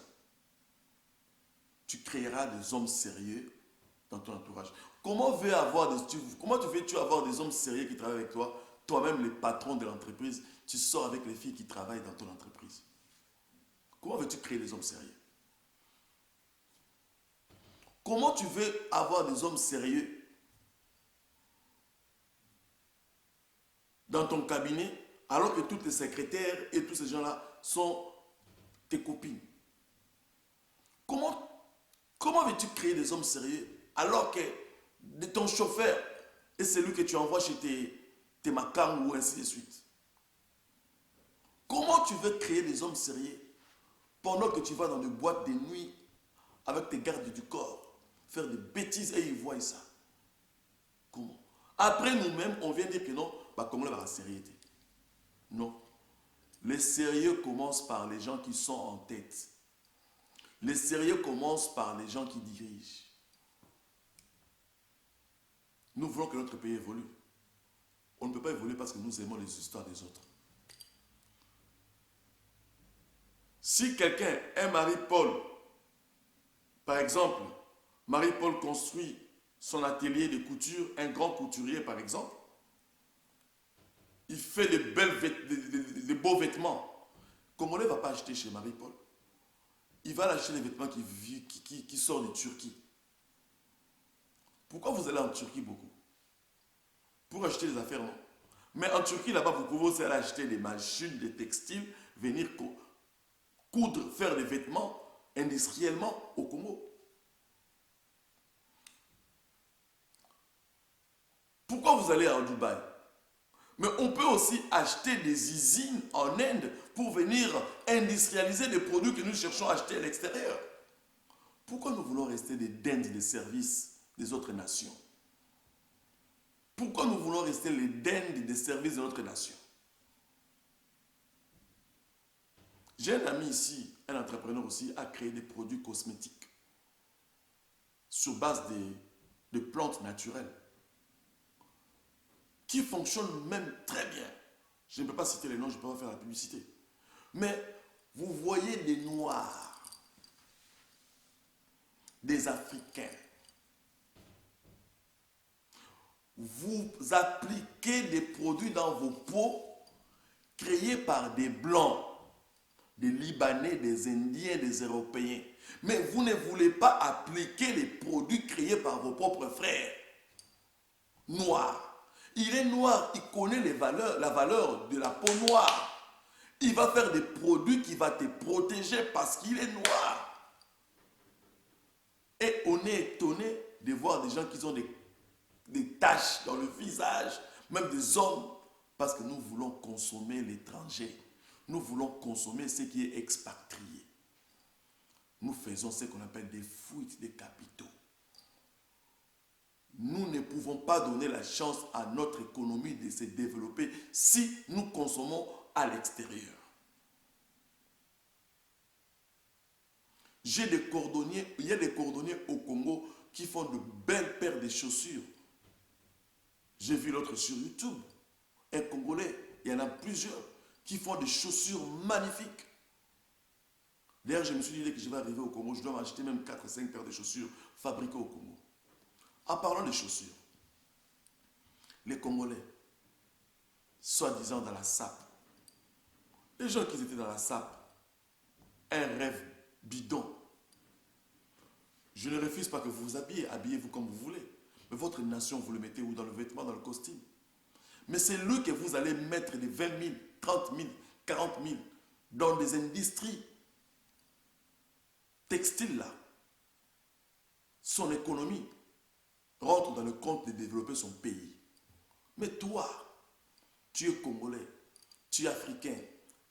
Tu créeras des hommes sérieux dans ton entourage. Comment tu veux avoir des hommes sérieux qui travaillent avec toi? Toi-même, le patron de l'entreprise, tu sors avec les filles qui travaillent dans ton entreprise. Comment veux-tu créer des hommes sérieux? Comment tu veux avoir des hommes sérieux dans ton cabinet alors que toutes les secrétaires et tous ces gens-là sont tes copines? Comment veux-tu créer des hommes sérieux alors que ton chauffeur est celui que tu envoies chez tes macarons ou ainsi de suite? Comment tu veux créer des hommes sérieux pendant que tu vas dans des boîtes de nuit avec tes gardes du corps faire des bêtises et ils voient ça? Comment? Après nous-mêmes, on vient dire que non, bah, comment la sérieuxité? Non. Le sérieux commence par les gens qui sont en tête. Le sérieux commence par les gens qui dirigent. Nous voulons que notre pays évolue. On ne peut pas évoluer parce que nous aimons les histoires des autres. Si quelqu'un est Marie-Paul, par exemple, Marie-Paul construit son atelier de couture, un grand couturier par exemple, il fait de beaux vêtements. Congolais ne va pas acheter chez Marie-Paul. Il va acheter les vêtements qui sortent de Turquie. Pourquoi vous allez en Turquie beaucoup? Pour acheter des affaires, non? Mais en Turquie, là-bas, vous pouvez aussi aller acheter des machines, des textiles, venir coudre, faire des vêtements industriellement au Congo. Pourquoi vous allez en Dubaï? Mais on peut aussi acheter des usines en Inde pour venir industrialiser des produits que nous cherchons à acheter à l'extérieur. Pourquoi nous voulons rester des dindes des services des autres nations? Pourquoi nous voulons rester les dindes des services de notre nation? J'ai un ami ici, un entrepreneur aussi, a créé des produits cosmétiques sur base de plantes naturelles qui fonctionnent même très bien. Je ne peux pas citer les noms, je ne peux pas faire la publicité. Mais vous voyez des Noirs, des Africains. Vous appliquez des produits dans vos peaux créés par des Blancs, des Libanais, des Indiens, des Européens. Mais vous ne voulez pas appliquer les produits créés par vos propres frères noirs. Il est noir, il connaît la valeur de la peau noire. Il va faire des produits qui vont te protéger parce qu'il est noir. Et on est étonné de voir des gens qui ont des taches dans le visage même des hommes, parce que nous voulons consommer l'étranger. Nous voulons consommer ce qui est expatrié. Nous faisons ce qu'on appelle des fuites de capitaux. Nous ne pouvons pas donner la chance à notre économie de se développer si nous consommons à l'extérieur. Il y a des cordonniers au Congo qui font de belles paires de chaussures. J'ai vu l'autre sur YouTube, un Congolais, il y en a plusieurs, qui font des chaussures magnifiques. D'ailleurs, je me suis dit que je vais arriver au Congo, je dois m'acheter même 4 ou 5 paires de chaussures fabriquées au Congo. En parlant de chaussures, les Congolais, soi-disant dans la SAP, les gens qui étaient dans la SAP, un rêve bidon. Je ne refuse pas que vous vous habillez, habillez-vous comme vous voulez. Mais votre nation, vous le mettez où? Dans le vêtement, dans le costume. Mais c'est lui que vous allez mettre des 20 000, 30 000, 40 000 dans des industries textiles là. Son économie rentre dans le compte de développer son pays. Mais toi, tu es Congolais, tu es Africain,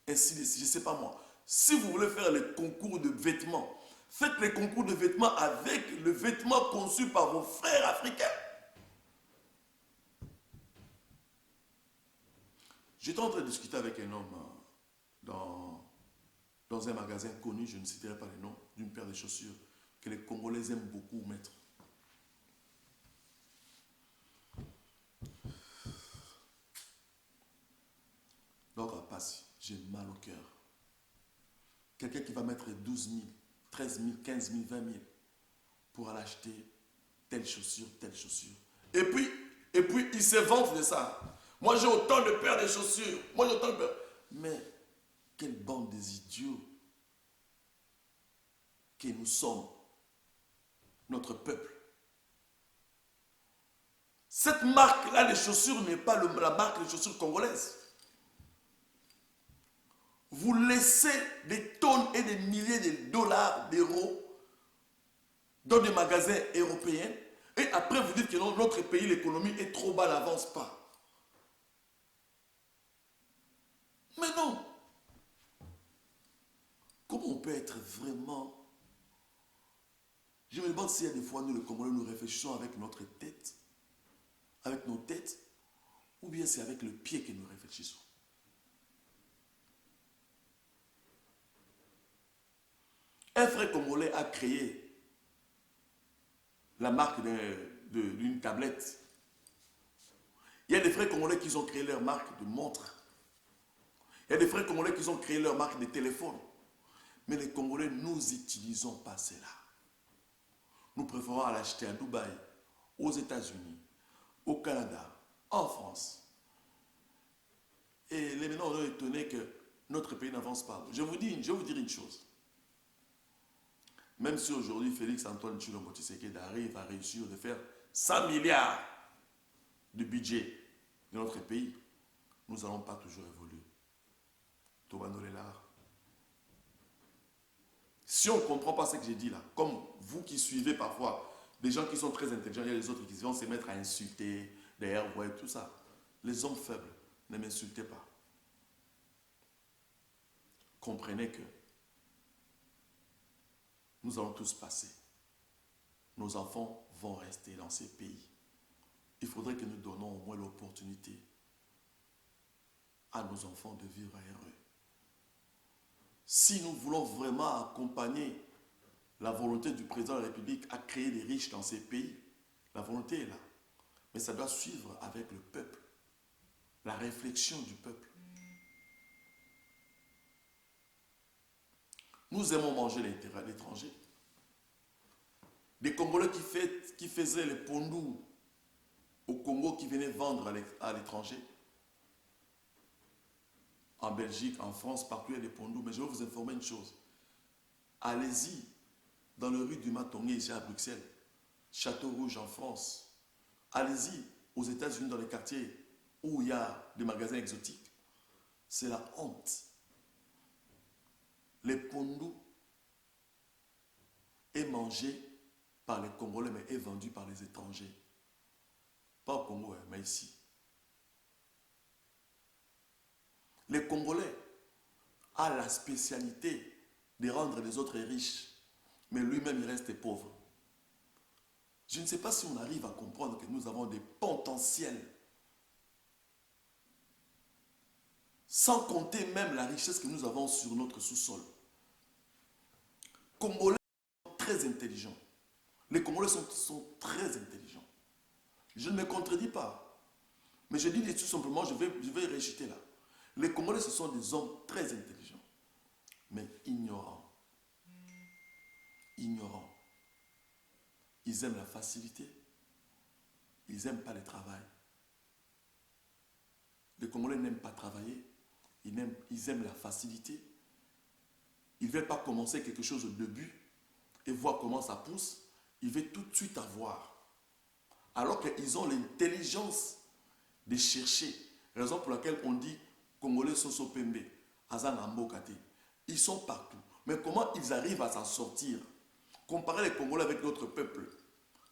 ainsi de suite, je ne sais pas moi. Si vous voulez faire les concours de vêtements, faites les concours de vêtements avec le vêtement conçu par vos frères africains. J'étais en train de discuter avec un homme dans un magasin connu, je ne citerai pas le nom, d'une paire de chaussures que les Congolais aiment beaucoup mettre. Donc, à Passy, j'ai mal au cœur. Quelqu'un qui va mettre 12 000, 13 000, 15 000, 20 000 pour aller acheter telle chaussure, telle chaussure. Et puis, ils se vantent de ça. Moi, j'ai autant de paires de chaussures. Moi, j'ai autant de paires. Mais, quelle bande des idiots que nous sommes, notre peuple. Cette marque-là de chaussures n'est pas la marque de chaussures congolaises. Vous laissez des tonnes et des milliers de dollars, d'euros dans des magasins européens et après vous dites que dans notre pays, l'économie est trop bas, n'avance pas. Mais non. Comment on peut être vraiment... Je me demande s'il y a des fois, nous, les Congolais, nous réfléchissons avec notre tête, avec nos têtes, ou bien c'est avec le pied que nous réfléchissons. Un frère congolais a créé la marque d'une tablette. Il y a des frères congolais qui ont créé leur marque de montre. Il y a des frères congolais qui ont créé leur marque de téléphone. Mais les Congolais, nous n'utilisons pas cela. Nous préférons l'acheter à Dubaï, aux États-Unis, au Canada, en France. Et les maintenant, on est étonnés que notre pays n'avance pas. Je vais vous dire une chose. Même si aujourd'hui Félix Antoine Tshilombo Tshisekedi arrive à réussir de faire 100 milliards de budget de notre pays, nous n'allons pas toujours évoluer. Si on ne comprend pas ce que j'ai dit là, comme vous qui suivez parfois des gens qui sont très intelligents, il y a les autres qui vont se mettre à insulter, derrière, vous voyez tout ça. Les hommes faibles, ne m'insultez pas. Comprenez que nous allons tous passer. Nos enfants vont rester dans ces pays. Il faudrait que nous donnions au moins l'opportunité à nos enfants de vivre heureux. Si nous voulons vraiment accompagner la volonté du président de la République à créer des riches dans ces pays, la volonté est là. Mais ça doit suivre avec le peuple, la réflexion du peuple. Nous aimons manger à l'étranger. Des Congolais qui faisaient les pondous au Congo, qui venaient vendre à l'étranger. En Belgique, en France, partout il y a des pondous. Mais je vais vous informer une chose. Allez-y dans le rue du Matongué, ici à Bruxelles, Château Rouge en France. Allez-y aux États-Unis, dans les quartiers où il y a des magasins exotiques. C'est la honte. Les pondous est mangé par les Congolais, mais est vendu par les étrangers. Pas au Congo, mais ici. Les Congolais ont la spécialité de rendre les autres riches, mais lui-même il reste pauvre. Je ne sais pas si on arrive à comprendre que nous avons des potentiels, sans compter même la richesse que nous avons sur notre sous-sol. Congolais sont très intelligents. Les Congolais sont très intelligents. Je ne me contredis pas. Mais je dis tout simplement, je vais réciter là. Les Congolais, ce sont des hommes très intelligents, mais ignorants. Ignorants. Ils aiment la facilité. Ils n'aiment pas le travail. Les Congolais n'aiment pas travailler. Ils aiment la facilité. Ils ne veulent pas commencer quelque chose au début et voir comment ça pousse. Ils veulent tout de suite avoir. Alors qu'ils ont l'intelligence de chercher. Raison pour laquelle on dit Congolais Soso Pembe, Azan Ambokate. Ils sont partout. Mais comment ils arrivent à s'en sortir? Comparez les Congolais avec d'autres peuples,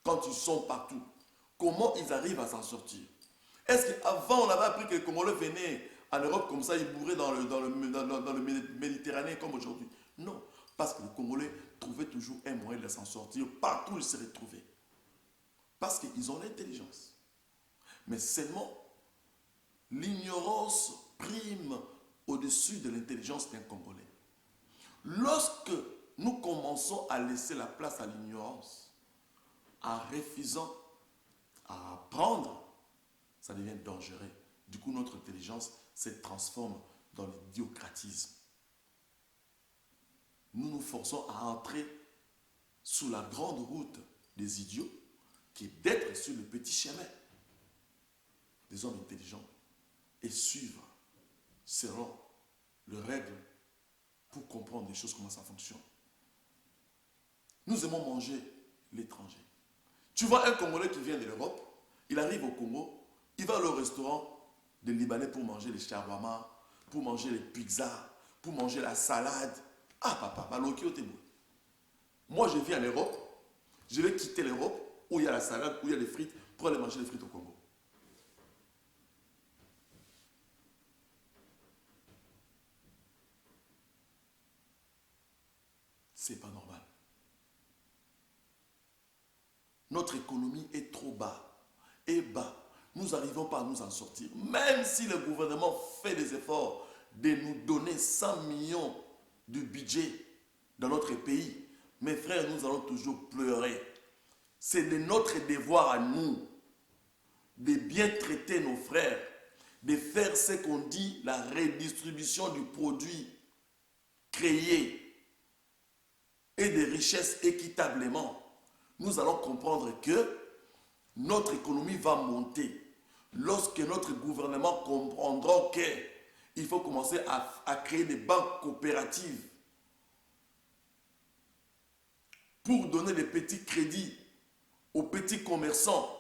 quand ils sont partout, comment ils arrivent à s'en sortir? Est-ce qu'avant on avait appris que les Congolais venaient en Europe comme ça, ils bourraient dans le Méditerranée comme aujourd'hui? Non, parce que les Congolais trouvaient toujours un moyen de s'en sortir, partout où ils se retrouvaient. Parce qu'ils ont l'intelligence. Mais seulement, l'ignorance prime au-dessus de l'intelligence d'un Congolais. Lorsque nous commençons à laisser la place à l'ignorance, en refusant à apprendre, ça devient dangereux. Du coup, notre intelligence se transforme dans l'idiocratisme. Nous nous forçons à entrer sous la grande route des idiots, qui est d'être sur le petit chemin des hommes intelligents et suivre selon les règles pour comprendre les choses, comment ça fonctionne. Nous aimons manger l'étranger. Tu vois un Congolais qui vient de l'Europe, il arrive au Congo, il va au restaurant des Libanais pour manger les shawarma, pour manger les pizzas, pour manger la salade. Ah papa, moi je viens en Europe, je vais quitter l'Europe où il y a la salade, où il y a les frites, pour aller manger les frites au Congo. C'est pas normal. Notre économie est trop bas. Et bas. Nous n'arrivons pas à nous en sortir. Même si le gouvernement fait des efforts de nous donner 100 millions de budget dans notre pays, mes frères, nous allons toujours pleurer. C'est de notre devoir à nous de bien traiter nos frères, de faire ce qu'on dit, la redistribution du produit créé et des richesses équitablement. Nous allons comprendre que notre économie va monter lorsque notre gouvernement comprendra qu'il faut commencer à créer des banques coopératives pour donner des petits crédits aux petits commerçants,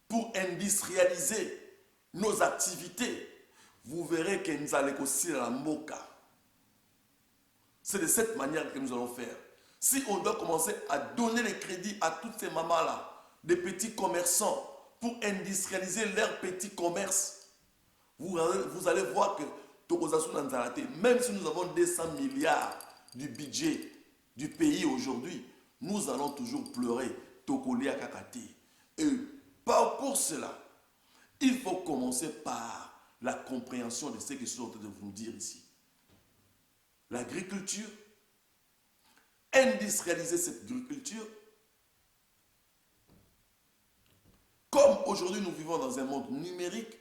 pour industrialiser nos activités. Vous verrez que nous allons aussi à la moka. C'est de cette manière que nous allons faire. Si on doit commencer à donner les crédits à toutes ces mamans-là, des petits commerçants, pour industrialiser leurs petits commerces, vous allez voir que même si nous avons 200 milliards du budget du pays aujourd'hui, nous allons toujours pleurer Tokoli à Kakate. Et pour cela, il faut commencer par la compréhension de ce que je suis en train de vous dire ici. L'agriculture, industrialiser cette agriculture. Comme aujourd'hui nous vivons dans un monde numérique,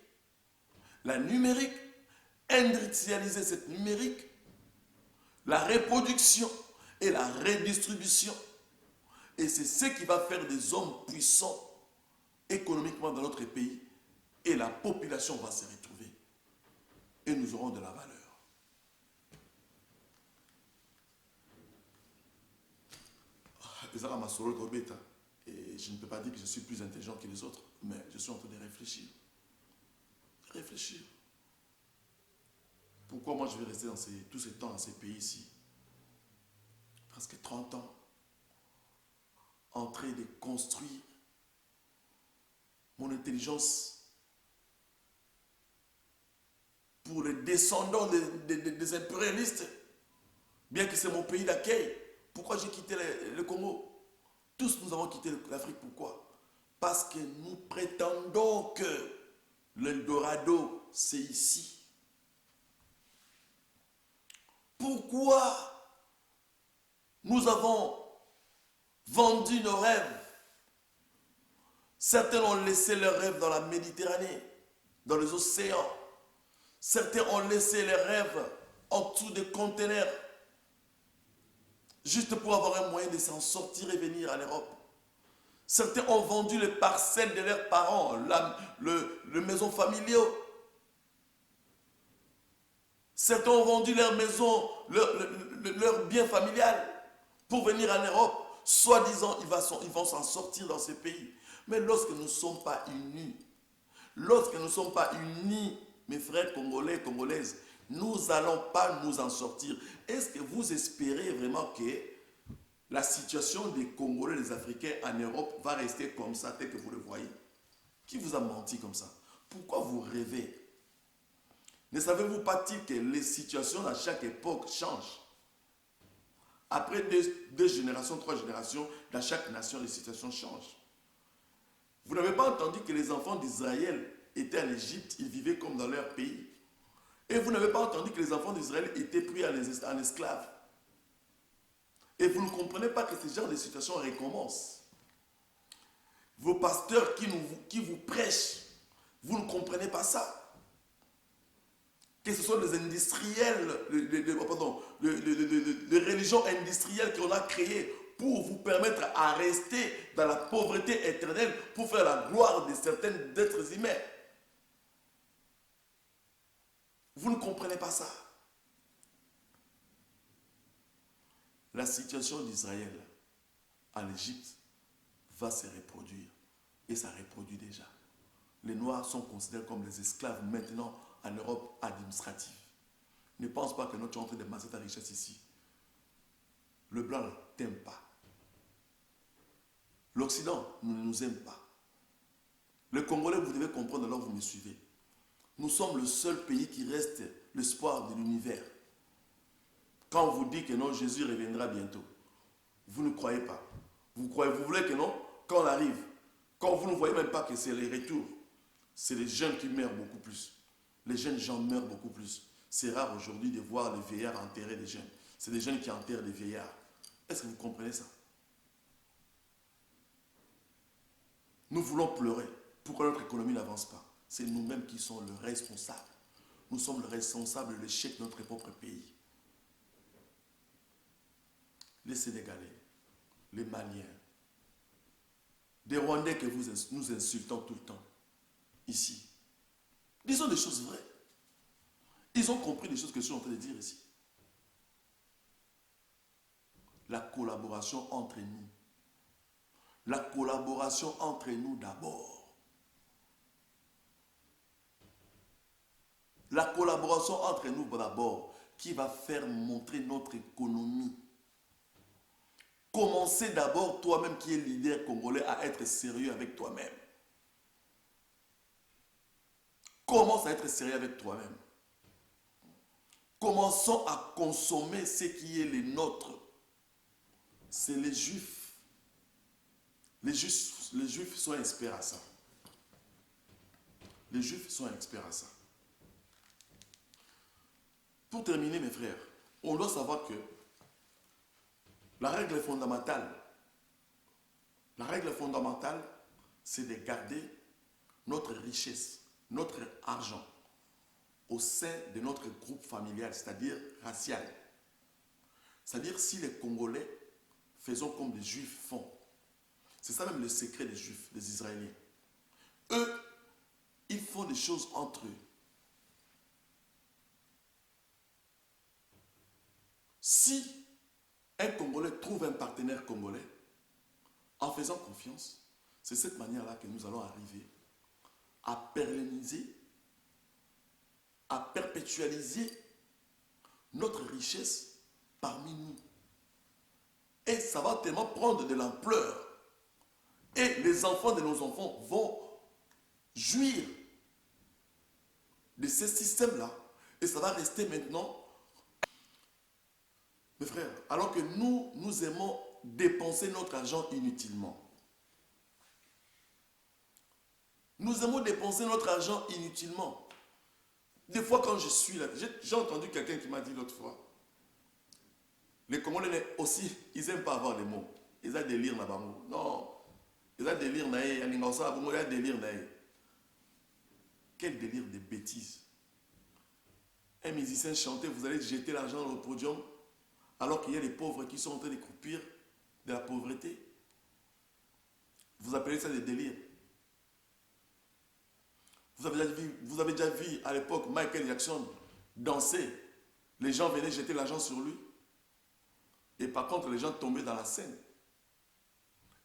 la numérique, industrialiser cette numérique, la reproduction et la redistribution. Et c'est ce qui va faire des hommes puissants économiquement dans notre pays. Et la population va se retrouver. Et nous aurons de la valeur. Et je ne peux pas dire que je suis plus intelligent que les autres, mais je suis en train de réfléchir. Réfléchir. Pourquoi moi je vais rester tout ce temps dans ces pays ici? Presque 30 ans. En train de construire mon intelligence pour les descendants des impérialistes, bien que c'est mon pays d'accueil. Pourquoi j'ai quitté le Congo? Tous nous avons quitté l'Afrique. Pourquoi? Parce que nous prétendons que l'Eldorado, c'est ici. Pourquoi nous avons vendu nos rêves? Certains ont laissé leurs rêves dans la Méditerranée, dans les océans. Certains ont laissé leurs rêves en dessous des conteneurs, juste pour avoir un moyen de s'en sortir et venir en Europe. Certains ont vendu les parcelles de leurs parents, les maisons familiaux. Certains ont vendu leur maison, leur bien familial pour venir en Europe. Soi-disant, ils vont s'en sortir dans ces pays. Mais lorsque nous ne sommes pas unis, mes frères congolais, congolaises, nous n'allons pas nous en sortir. Est-ce que vous espérez vraiment que la situation des Congolais, des Africains en Europe va rester comme ça, tel que vous le voyez? Qui vous a menti comme ça? Pourquoi vous rêvez? Ne savez-vous pas-il que les situations à chaque époque changent? Après deux générations, 3 générations, dans chaque nation, les situations changent. Vous n'avez pas entendu que les enfants d'Israël étaient en Égypte, ils vivaient comme dans leur pays. Et vous n'avez pas entendu que les enfants d'Israël étaient pris en esclaves. Et vous ne comprenez pas que ce genre de situation recommence. Vos pasteurs qui vous prêchent, vous ne comprenez pas ça. Que ce soit des industriels, des religions industrielles qu'on a créées pour vous permettre à rester dans la pauvreté éternelle, pour faire la gloire de certains êtres humains. Vous ne comprenez pas ça. La situation d'Israël en Égypte va se reproduire. Et ça reproduit déjà. Les Noirs sont considérés comme des esclaves maintenant en Europe administrative. Ne pense pas que nous sommes en train de masser ta richesse ici. Le blanc ne t'aime pas. L'Occident ne nous aime pas. Les Congolais, vous devez comprendre alors vous me suivez. Nous sommes le seul pays qui reste l'espoir de l'univers. Quand on vous dit que non, Jésus reviendra bientôt, vous ne croyez pas. Vous voulez que non, quand on arrive, quand vous ne voyez même pas que c'est les retours, c'est les jeunes qui meurent beaucoup plus. Les jeunes gens meurent beaucoup plus. C'est rare aujourd'hui de voir les vieillards enterrer des jeunes. C'est des jeunes qui enterrent des vieillards. Est-ce que vous comprenez ça? Nous voulons pleurer. Pourquoi notre économie n'avance pas? C'est nous-mêmes qui sommes le responsable. Nous sommes le responsable de l'échec de notre propre pays. Les Sénégalais, les Maliens, des Rwandais que nous insultons tout le temps, ici. Disons des choses vraies. Ils ont compris les choses que je suis en train de dire ici. La collaboration entre nous. La collaboration entre nous d'abord. La collaboration entre nous d'abord qui va faire montrer notre économie. Commencez d'abord toi-même qui es leader congolais à être sérieux avec toi-même. Commence à être sérieux avec toi-même. Commençons à consommer ce qui est le nôtre. C'est les Juifs. Les Juifs sont experts à ça. Les Juifs sont experts à ça. Pour terminer, mes frères, on doit savoir que la règle fondamentale, c'est de garder notre richesse, notre argent au sein de notre groupe familial, c'est-à-dire racial. C'est-à-dire si les Congolais faisons comme les Juifs font. C'est ça même le secret des Juifs, des Israéliens. Eux, ils font des choses entre eux. Si un Congolais trouve un partenaire congolais, en faisant confiance, c'est cette manière-là que nous allons arriver à pérenniser, à perpétualiser notre richesse parmi nous. Et ça va tellement prendre de l'ampleur. Et les enfants de nos enfants vont jouir de ce système-là. Et ça va rester maintenant. Mes frères, alors que nous aimons dépenser notre argent inutilement. Nous aimons dépenser notre argent inutilement. Des fois, quand je suis là, j'ai entendu quelqu'un qui m'a dit l'autre fois, les Congolais aussi, ils n'aiment pas avoir des mots. Ils ont des délire là-bas. Non. Ils ont des délire là-bas. Quel délire de bêtises. Un musicien chantait, vous allez jeter l'argent au podium, alors qu'il y a des pauvres qui sont en train de croupir de la pauvreté. Vous appelez ça des délires. Vous avez déjà vu à l'époque Michael Jackson danser. Les gens venaient jeter l'argent sur lui. Et par contre, les gens tombaient dans la scène.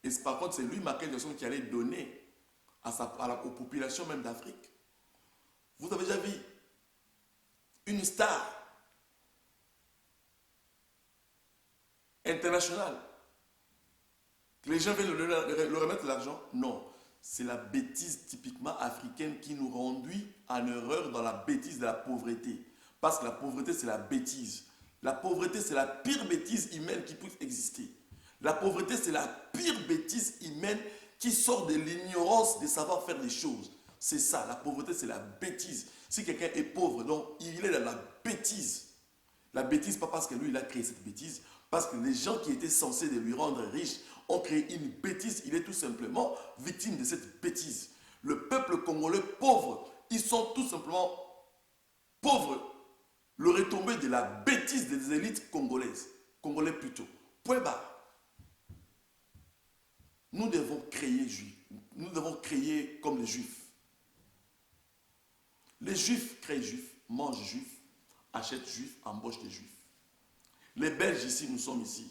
Et par contre, c'est lui, Michael Jackson, qui allait donner aux populations même d'Afrique. Vous avez déjà vu une star internationale. Les gens veulent le remettre de l'argent? Non. C'est la bêtise typiquement africaine qui nous conduit en erreur dans la bêtise de la pauvreté. Parce que la pauvreté, c'est la bêtise. La pauvreté, c'est la pire bêtise humaine qui puisse exister. La pauvreté, c'est la pire bêtise humaine qui sort de l'ignorance de savoir faire les choses. C'est ça, la pauvreté, c'est la bêtise. Si quelqu'un est pauvre, donc il est dans la bêtise. La bêtise, pas parce que lui, il a créé cette bêtise, parce que les gens qui étaient censés de lui rendre riche ont créé une bêtise. Il est tout simplement victime de cette bêtise. Le peuple congolais pauvre, ils sont tout simplement pauvres. Le retombé de la bêtise des élites congolaises. Congolais plutôt. Point barre. Nous devons créer juifs. Nous devons créer comme les juifs. Les juifs créent juifs, mangent juifs, achètent juifs, embauchent des juifs. Les Belges ici, nous sommes ici.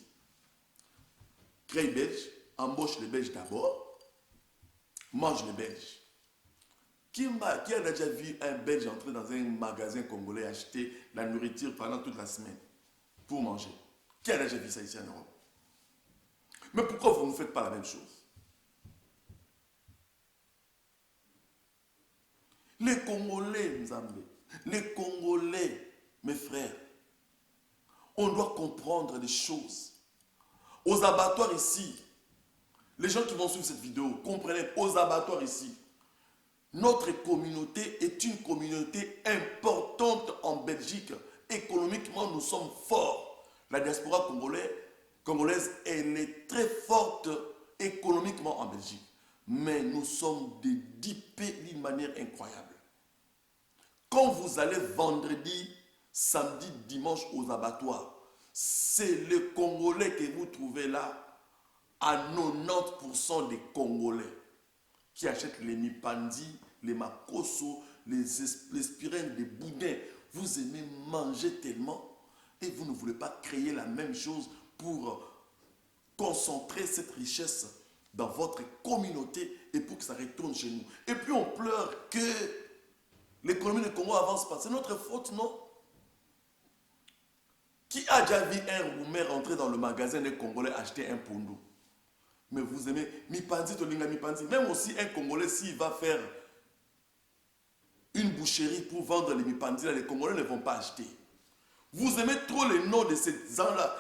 Créent belges, embauchent les Belges d'abord, mangent les Belges. Qui a déjà vu un Belge entrer dans un magasin congolais acheter la nourriture pendant toute la semaine pour manger? Qui a déjà vu ça ici en Europe? Mais pourquoi vous ne faites pas la même chose? Les Congolais, les Congolais, mes frères, on doit comprendre des choses. Aux abattoirs ici, les gens qui vont suivre cette vidéo, comprenez, aux abattoirs ici, notre communauté est une communauté importante en Belgique. Économiquement, nous sommes forts. La diaspora congolaise, elle est très forte économiquement en Belgique. Mais nous sommes dédipés d'une manière incroyable. Quand vous allez vendredi, samedi, dimanche aux abattoirs, c'est les Congolais que vous trouvez là, à 90% des Congolais qui achètent les mipandi, les makoso, les spirines, les boudins. Vous aimez manger tellement et vous ne voulez pas créer la même chose pour concentrer cette richesse dans votre communauté et pour que ça retourne chez nous. Et puis on pleure que l'économie du Congo avance pas. C'est notre faute, non? Qui a déjà vu un Roumain rentrer dans le magasin des Congolais acheter un pondo? Mais vous aimez mipandi, tolinga mipandi. Même aussi un Congolais, s'il va faire une boucherie pour vendre les mipandi, là, les Congolais ne vont pas acheter. Vous aimez trop les noms de ces gens-là.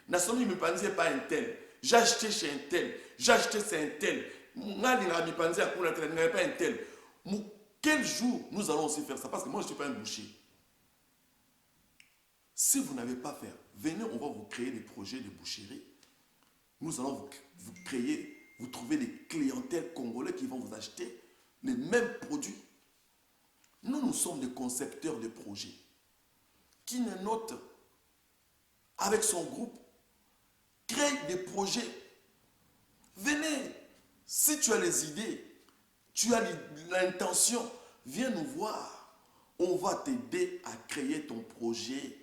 Nasomi mipandi n'est pas un tel. J'ai acheté chez un tel. J'ai acheté chez un tel. Mipandi n'est pas un tel. Quel jour nous allons aussi faire ça? Parce que moi, je ne suis pas un boucher. Si vous n'avez pas fait, venez, on va vous créer des projets de boucherie. Nous allons vous créer, vous trouver des clientèles congolais qui vont vous acheter les mêmes produits. Nous sommes des concepteurs de projets. Qui note avec son groupe, crée des projets. Venez, si tu as les idées, tu as l'intention, viens nous voir. On va t'aider à créer ton projet.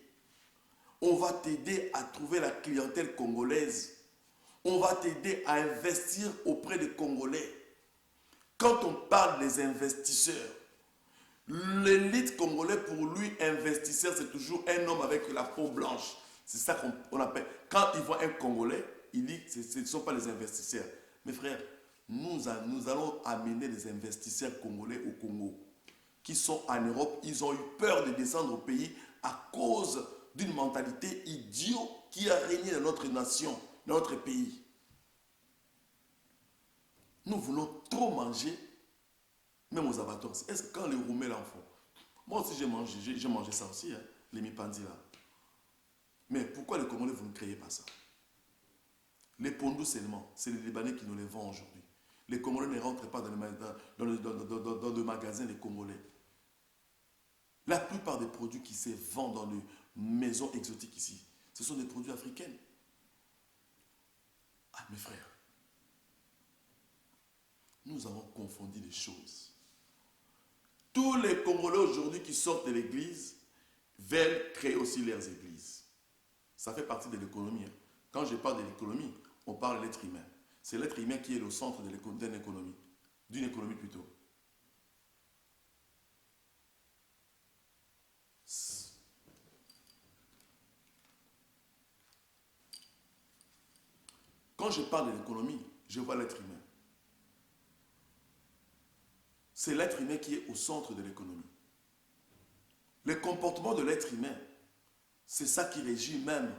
On va t'aider à trouver la clientèle congolaise. On va t'aider à investir auprès des Congolais. Quand on parle des investisseurs, l'élite congolaise, pour lui, investisseur, c'est toujours un homme avec la peau blanche. C'est ça qu'on appelle. Quand il voit un Congolais, il dit que ce ne sont pas les investisseurs. Mes frères, nous allons amener des investisseurs congolais au Congo qui sont en Europe, ils ont eu peur de descendre au pays à cause d'une mentalité idiote qui a régné dans notre nation, dans notre pays. Nous voulons trop manger, même aux abattoirs. Est-ce que quand les Roumains l'en font? Moi aussi j'ai mangé ça aussi, hein, les mipandi là. Mais pourquoi les Congolais, vous ne créez pas ça? Les pondous seulement, c'est les Libanais qui nous les vendent aujourd'hui. Les Congolais ne rentrent pas dans le magasin des Congolais. La plupart des produits qui se vendent dans les maisons exotiques ici, ce sont des produits africains. Ah, mes frères, nous avons confondu les choses. Tous les Congolais aujourd'hui qui sortent de l'église veulent créer aussi leurs églises. Ça fait partie de l'économie. Quand je parle de l'économie, on parle de l'être humain. C'est l'être humain qui est le centre d'une économie. D'une économie plutôt. Quand je parle de l'économie, je vois l'être humain. C'est l'être humain qui est au centre de l'économie. Le comportement de l'être humain, c'est ça qui régit même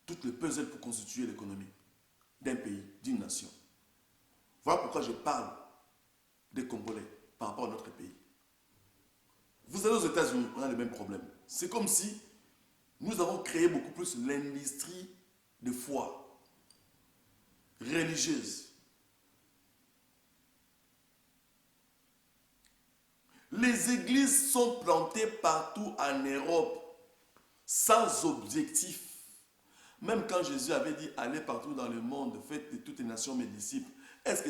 tout le puzzle pour constituer l'économie d'un pays, d'une nation. Voilà pourquoi je parle des Congolais par rapport à notre pays. Vous allez aux États-Unis, on a le même problème. C'est comme si nous avons créé beaucoup plus l'industrie de foi religieuse. Les églises sont plantées partout en Europe, sans objectif. Même quand Jésus avait dit, allez partout dans le monde, faites de toutes les nations mes disciples. Est-ce que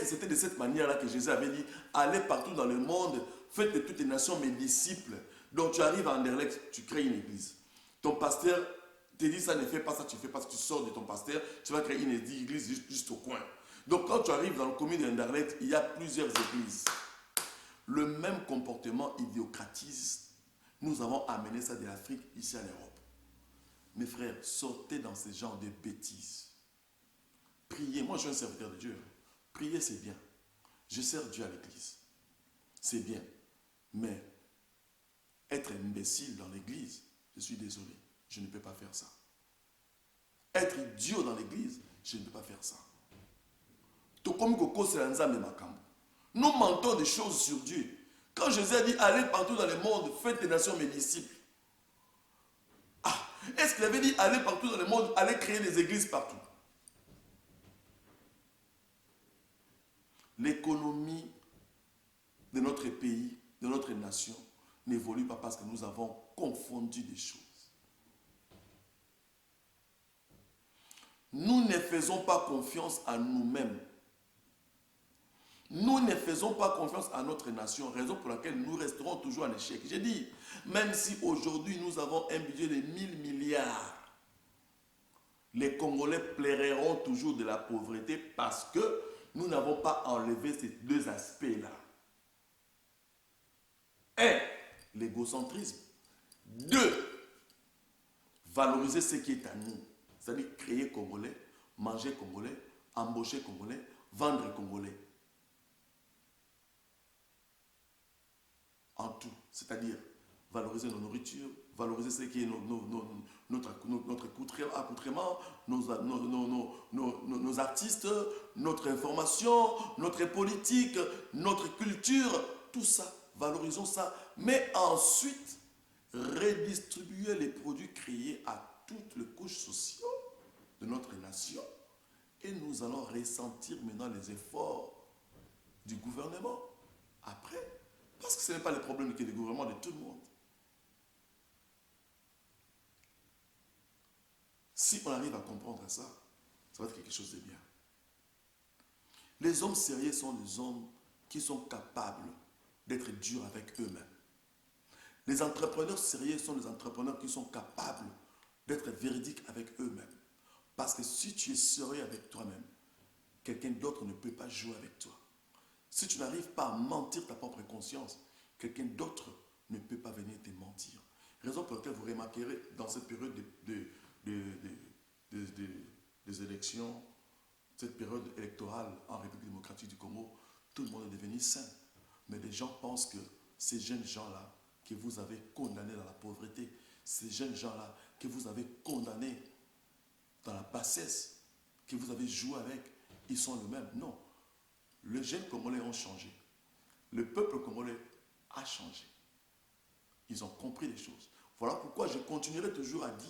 c'était de cette manière-là que Jésus avait dit, allez partout dans le monde, faites de toutes les nations mes disciples. Donc tu arrives à Anderlecht, tu crées une église. Ton pasteur te dit, ça ne fait pas ça, tu fais pas ça, tu sors de ton pasteur, tu vas créer une église juste au coin. Donc quand tu arrives dans le commune d'Anderlecht, il y a plusieurs églises. Le même comportement idéocratiste, nous avons amené ça de l'Afrique ici en Europe. Mes frères, sortez dans ce genre de bêtises. Priez, moi je suis un serviteur de Dieu. Prier c'est bien. Je sers Dieu à l'église. C'est bien. Mais être imbécile dans l'église, je suis désolé, je ne peux pas faire ça. Être idiot dans l'église, je ne peux pas faire ça. Nous mentons des choses sur Dieu. Quand Jésus a dit, allez partout dans le monde, faites des nations mes disciples. Ah, est-ce qu'il avait dit, allez partout dans le monde, allez créer des églises partout? L'économie de notre pays, de notre nation, n'évolue pas parce que nous avons confondu des choses. Nous ne faisons pas confiance à nous-mêmes. Nous ne faisons pas confiance à notre nation, raison pour laquelle nous resterons toujours en échec. J'ai dit, même si aujourd'hui nous avons un budget de 1000 milliards, les Congolais plairont toujours de la pauvreté parce que nous n'avons pas enlevé ces deux aspects-là. Un, l'égocentrisme. Deux, valoriser ce qui est à nous. C'est-à-dire créer Congolais, manger Congolais, embaucher Congolais, vendre Congolais. En tout, c'est-à-dire valoriser nos nourritures, valoriser ce qui est notre accoutrement, nos artistes, notre information, notre politique, notre culture, tout ça, valorisons ça. Mais ensuite, redistribuer les produits créés à toutes les couches sociales de notre nation. Et nous allons ressentir maintenant les efforts du gouvernement. Après, parce que ce n'est pas le problème du gouvernement de tout le monde. Si on arrive à comprendre ça, ça va être quelque chose de bien. Les hommes sérieux sont des hommes qui sont capables d'être durs avec eux-mêmes. Les entrepreneurs sérieux sont des entrepreneurs qui sont capables d'être véridiques avec eux-mêmes. Parce que si tu es sérieux avec toi-même, quelqu'un d'autre ne peut pas jouer avec toi. Si tu n'arrives pas à mentir ta propre conscience, quelqu'un d'autre ne peut pas venir te mentir. Raison pour laquelle vous remarquerez dans cette période des élections, cette période électorale en République démocratique du Congo, tout le monde est devenu saint. Mais les gens pensent que ces jeunes gens-là que vous avez condamnés dans la pauvreté, ces jeunes gens-là que vous avez condamnés dans la bassesse, que vous avez joué avec, ils sont les mêmes. Non. Les jeunes Congolais ont changé. Le peuple congolais a changé. Ils ont compris les choses. Voilà pourquoi je continuerai toujours à dire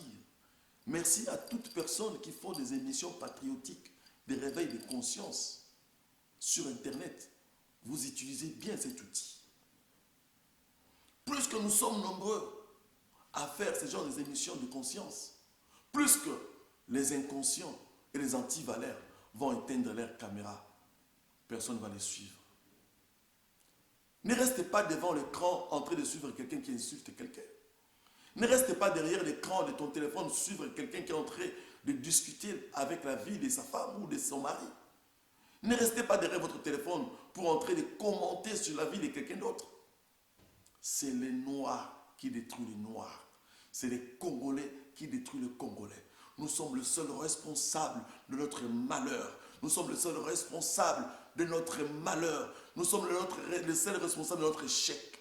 merci à toutes personnes qui font des émissions patriotiques, des réveils de conscience sur Internet. Vous utilisez bien cet outil. Plus que nous sommes nombreux à faire ce genre d'émissions de conscience, plus que les inconscients et les anti-valeurs vont éteindre leurs caméras, personne ne va les suivre. Ne restez pas devant l'écran en train de suivre quelqu'un qui insulte quelqu'un. Ne restez pas derrière l'écran de ton téléphone suivre quelqu'un qui est en train de discuter avec la vie de sa femme ou de son mari. Ne restez pas derrière votre téléphone pour en train de commenter sur la vie de quelqu'un d'autre. C'est les Noirs qui détruisent les Noirs. C'est les Congolais qui détruisent les Congolais. Nous sommes le seul responsable de notre malheur. Nous sommes le seul responsable de notre malheur. Nous sommes le seul responsable de notre échec.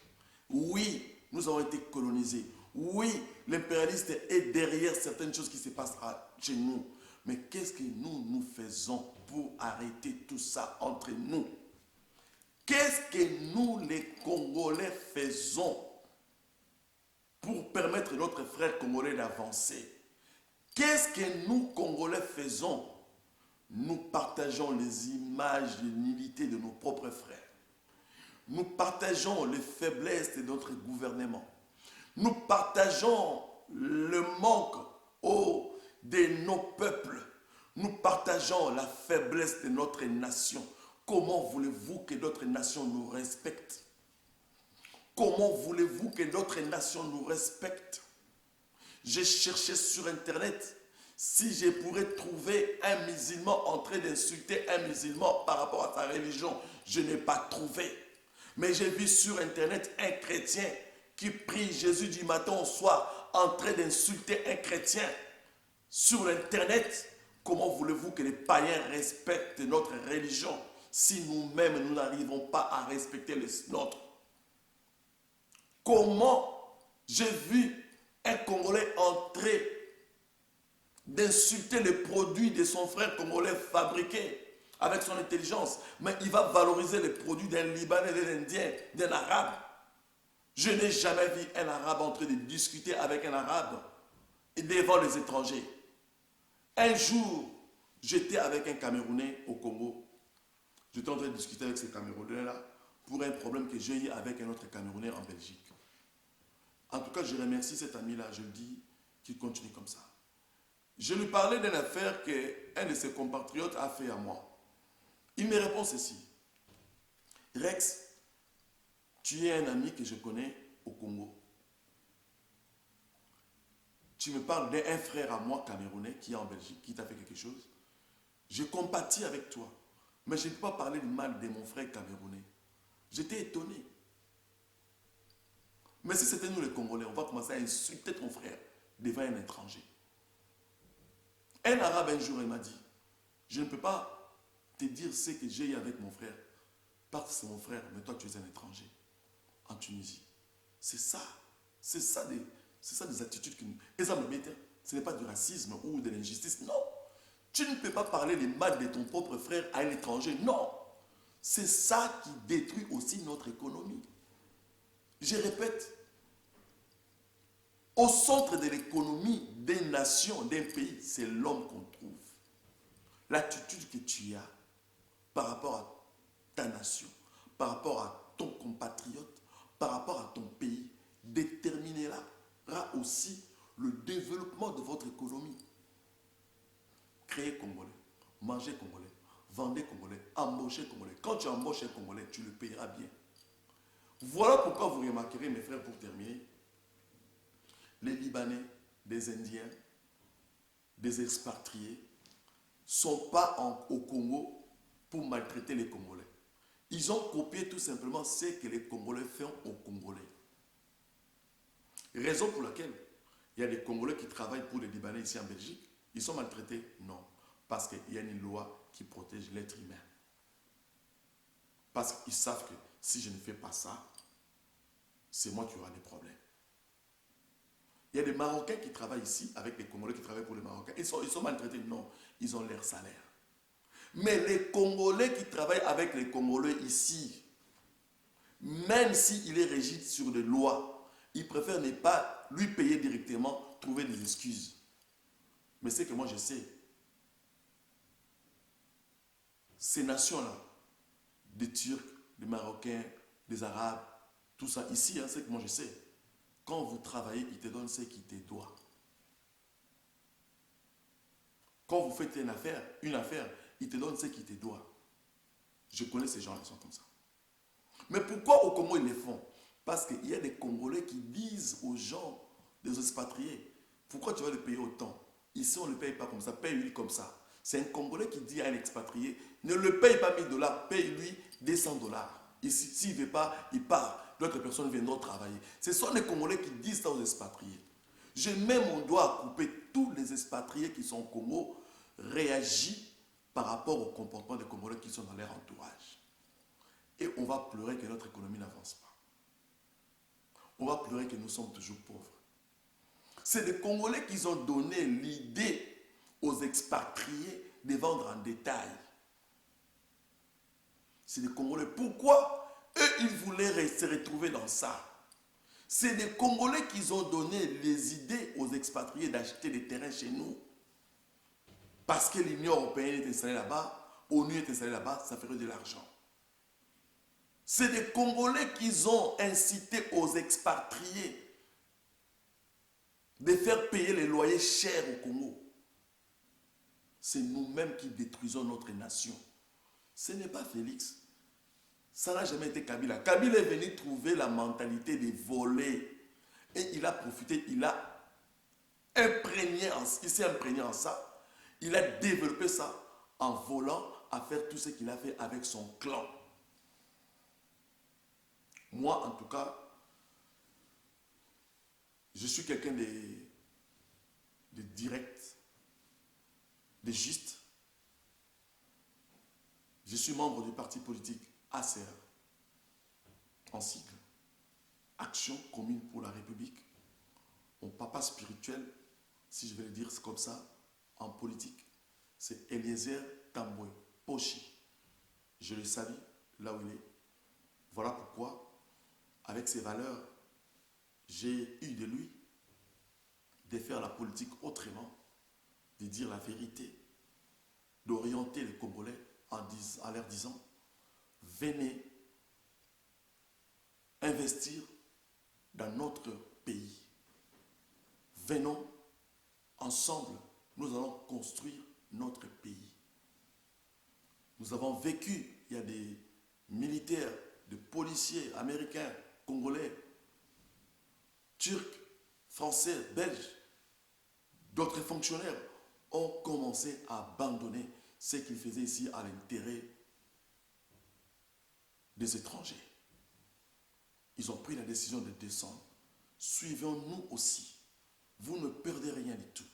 Oui, nous avons été colonisés. Oui, l'impérialiste est derrière certaines choses qui se passent chez nous. Mais qu'est-ce que nous faisons pour arrêter tout ça entre nous? Qu'est-ce que nous, les Congolais, faisons pour permettre à notre frère congolais d'avancer? Qu'est-ce que nous, Congolais, faisons? Nous partageons les images de nullité de nos propres frères. Nous partageons les faiblesses de notre gouvernement. Nous partageons le manque de nos peuples. Nous partageons la faiblesse de notre nation. Comment voulez-vous que d'autres nations nous respectent? Comment voulez-vous que d'autres nations nous respectent? J'ai cherché sur Internet si je pourrais trouver un musulman en train d'insulter un musulman par rapport à sa religion. Je n'ai pas trouvé. Mais j'ai vu sur Internet un chrétien qui prie Jésus du matin au soir en train d'insulter un chrétien. Sur Internet, comment voulez-vous que les païens respectent notre religion si nous-mêmes nous n'arrivons pas à respecter les nôtres? Comment j'ai vu un Congolais entrer d'insulter les produits de son frère congolais fabriqués avec son intelligence, mais il va valoriser les produits d'un Libanais, d'un Indien, d'un Arabe. Je n'ai jamais vu un Arabe en train de discuter avec un Arabe devant les étrangers. Un jour, j'étais avec un Camerounais au Congo. J'étais en train de discuter avec ce Camerounais-là pour un problème que j'ai eu avec un autre Camerounais en Belgique. En tout cas, je remercie cet ami-là, je le dis, qu'il continue comme ça. Je lui parlais d'une affaire qu'un de ses compatriotes a fait à moi. Il me répond ceci. Rex, tu es un ami que je connais au Congo. Tu me parles d'un frère à moi, camerounais, qui est en Belgique, qui t'a fait quelque chose. Je compatis avec toi. Mais je ne peux pas parler du mal de mon frère camerounais. J'étais étonné. Mais si c'était nous les Congolais, on va commencer à insulter ton frère devant un étranger. Un Arabe un jour, il m'a dit, je ne peux pas te dire ce que j'ai eu avec mon frère, parce que c'est mon frère, mais toi tu es un étranger en Tunisie. C'est ça des attitudes que nous... Et ça me met, ce n'est pas du racisme ou de l'injustice, non. Tu ne peux pas parler des mal de ton propre frère à un étranger, non. C'est ça qui détruit aussi notre économie. Je répète, au centre de l'économie d'une nation, d'un pays, c'est l'homme qu'on trouve. L'attitude que tu as par rapport à ta nation, par rapport à ton compatriote, par rapport à ton pays, déterminera aussi le développement de votre économie. Créez Congolais, mangez Congolais, vendez Congolais, embauchez Congolais. Quand tu embauches un Congolais, tu le payeras bien. Voilà pourquoi vous remarquerez, mes frères, pour terminer, les Libanais, des Indiens, des expatriés ne sont pas au Congo pour maltraiter les Congolais. Ils ont copié tout simplement ce que les Congolais font aux Congolais. Raison pour laquelle il y a des Congolais qui travaillent pour les Libanais ici en Belgique. Ils sont maltraités? Non. Parce qu'il y a une loi qui protège l'être humain. Parce qu'ils savent que si je ne fais pas ça, c'est moi qui aurai des problèmes. Il y a des Marocains qui travaillent ici avec les Congolais qui travaillent pour les Marocains. Ils sont maltraités? Non, ils ont leur salaire. Mais les Congolais qui travaillent avec les Congolais ici, même s'il est régi sur des lois, ils préfèrent ne pas lui payer directement, trouver des excuses. Mais c'est que moi je sais, ces nations-là, des Turcs, des Marocains, des Arabes, tout ça, ici, hein, c'est que moi je sais. Quand vous travaillez, ils te donnent ce qui te doit. Quand vous faites une affaire, ils te donnent ce qui te doit. Je connais ces gens qui sont comme ça. Mais pourquoi au Congo ils le font? Parce qu'il y a des Congolais qui disent aux gens, des expatriés, pourquoi tu vas le payer autant? Ici, on ne le paye pas comme ça, paye-lui comme ça. C'est un Congolais qui dit à un expatrié, ne le paye pas 1000 $, paye-lui 200 $. Ici, s'il ne veut pas, il part. D'autres personnes viendront travailler. Ce sont les Congolais qui disent ça aux expatriés. Je mets mon doigt à couper. Tous les expatriés qui sont au Congo réagissent par rapport au comportement des Congolais qui sont dans leur entourage. Et on va pleurer que notre économie n'avance pas. On va pleurer que nous sommes toujours pauvres. C'est des Congolais qui ont donné l'idée aux expatriés de vendre en détail. C'est des Congolais. Pourquoi eux, ils voulaient se retrouver dans ça? C'est des Congolais qui ont donné les idées aux expatriés d'acheter des terrains chez nous. Parce que l'Union européenne est installée là-bas, l'ONU est installée là-bas, ça ferait de l'argent. C'est des Congolais qui ont incité aux expatriés de faire payer les loyers chers au Congo. C'est nous-mêmes qui détruisons notre nation. Ce n'est pas Félix. Ça n'a jamais été Kabila. Kabila est venu trouver la mentalité de voler. Et il a profité, il s'est imprégné en ça. Il a développé ça en volant à faire tout ce qu'il a fait avec son clan. Moi, en tout cas, je suis quelqu'un de direct, de juste. Je suis membre du parti politique ACR, en sigle, Action commune pour la République. Mon papa spirituel, si je vais le dire comme ça, en politique, c'est Eliezer Tambwe Pochi. Je le salue là où il est. Voilà pourquoi, avec ses valeurs, j'ai eu de lui de faire la politique autrement, de dire la vérité, d'orienter les Congolais en leur disant, venez investir dans notre pays. Venons ensemble, nous allons construire notre pays. Nous avons vécu, il y a des militaires, des policiers américains, congolais, turcs, français, belges, d'autres fonctionnaires ont commencé à abandonner ce qu'ils faisaient ici à l'intérêt des étrangers. Ils ont pris la décision de descendre. Suivons-nous aussi. Vous ne perdez rien du tout.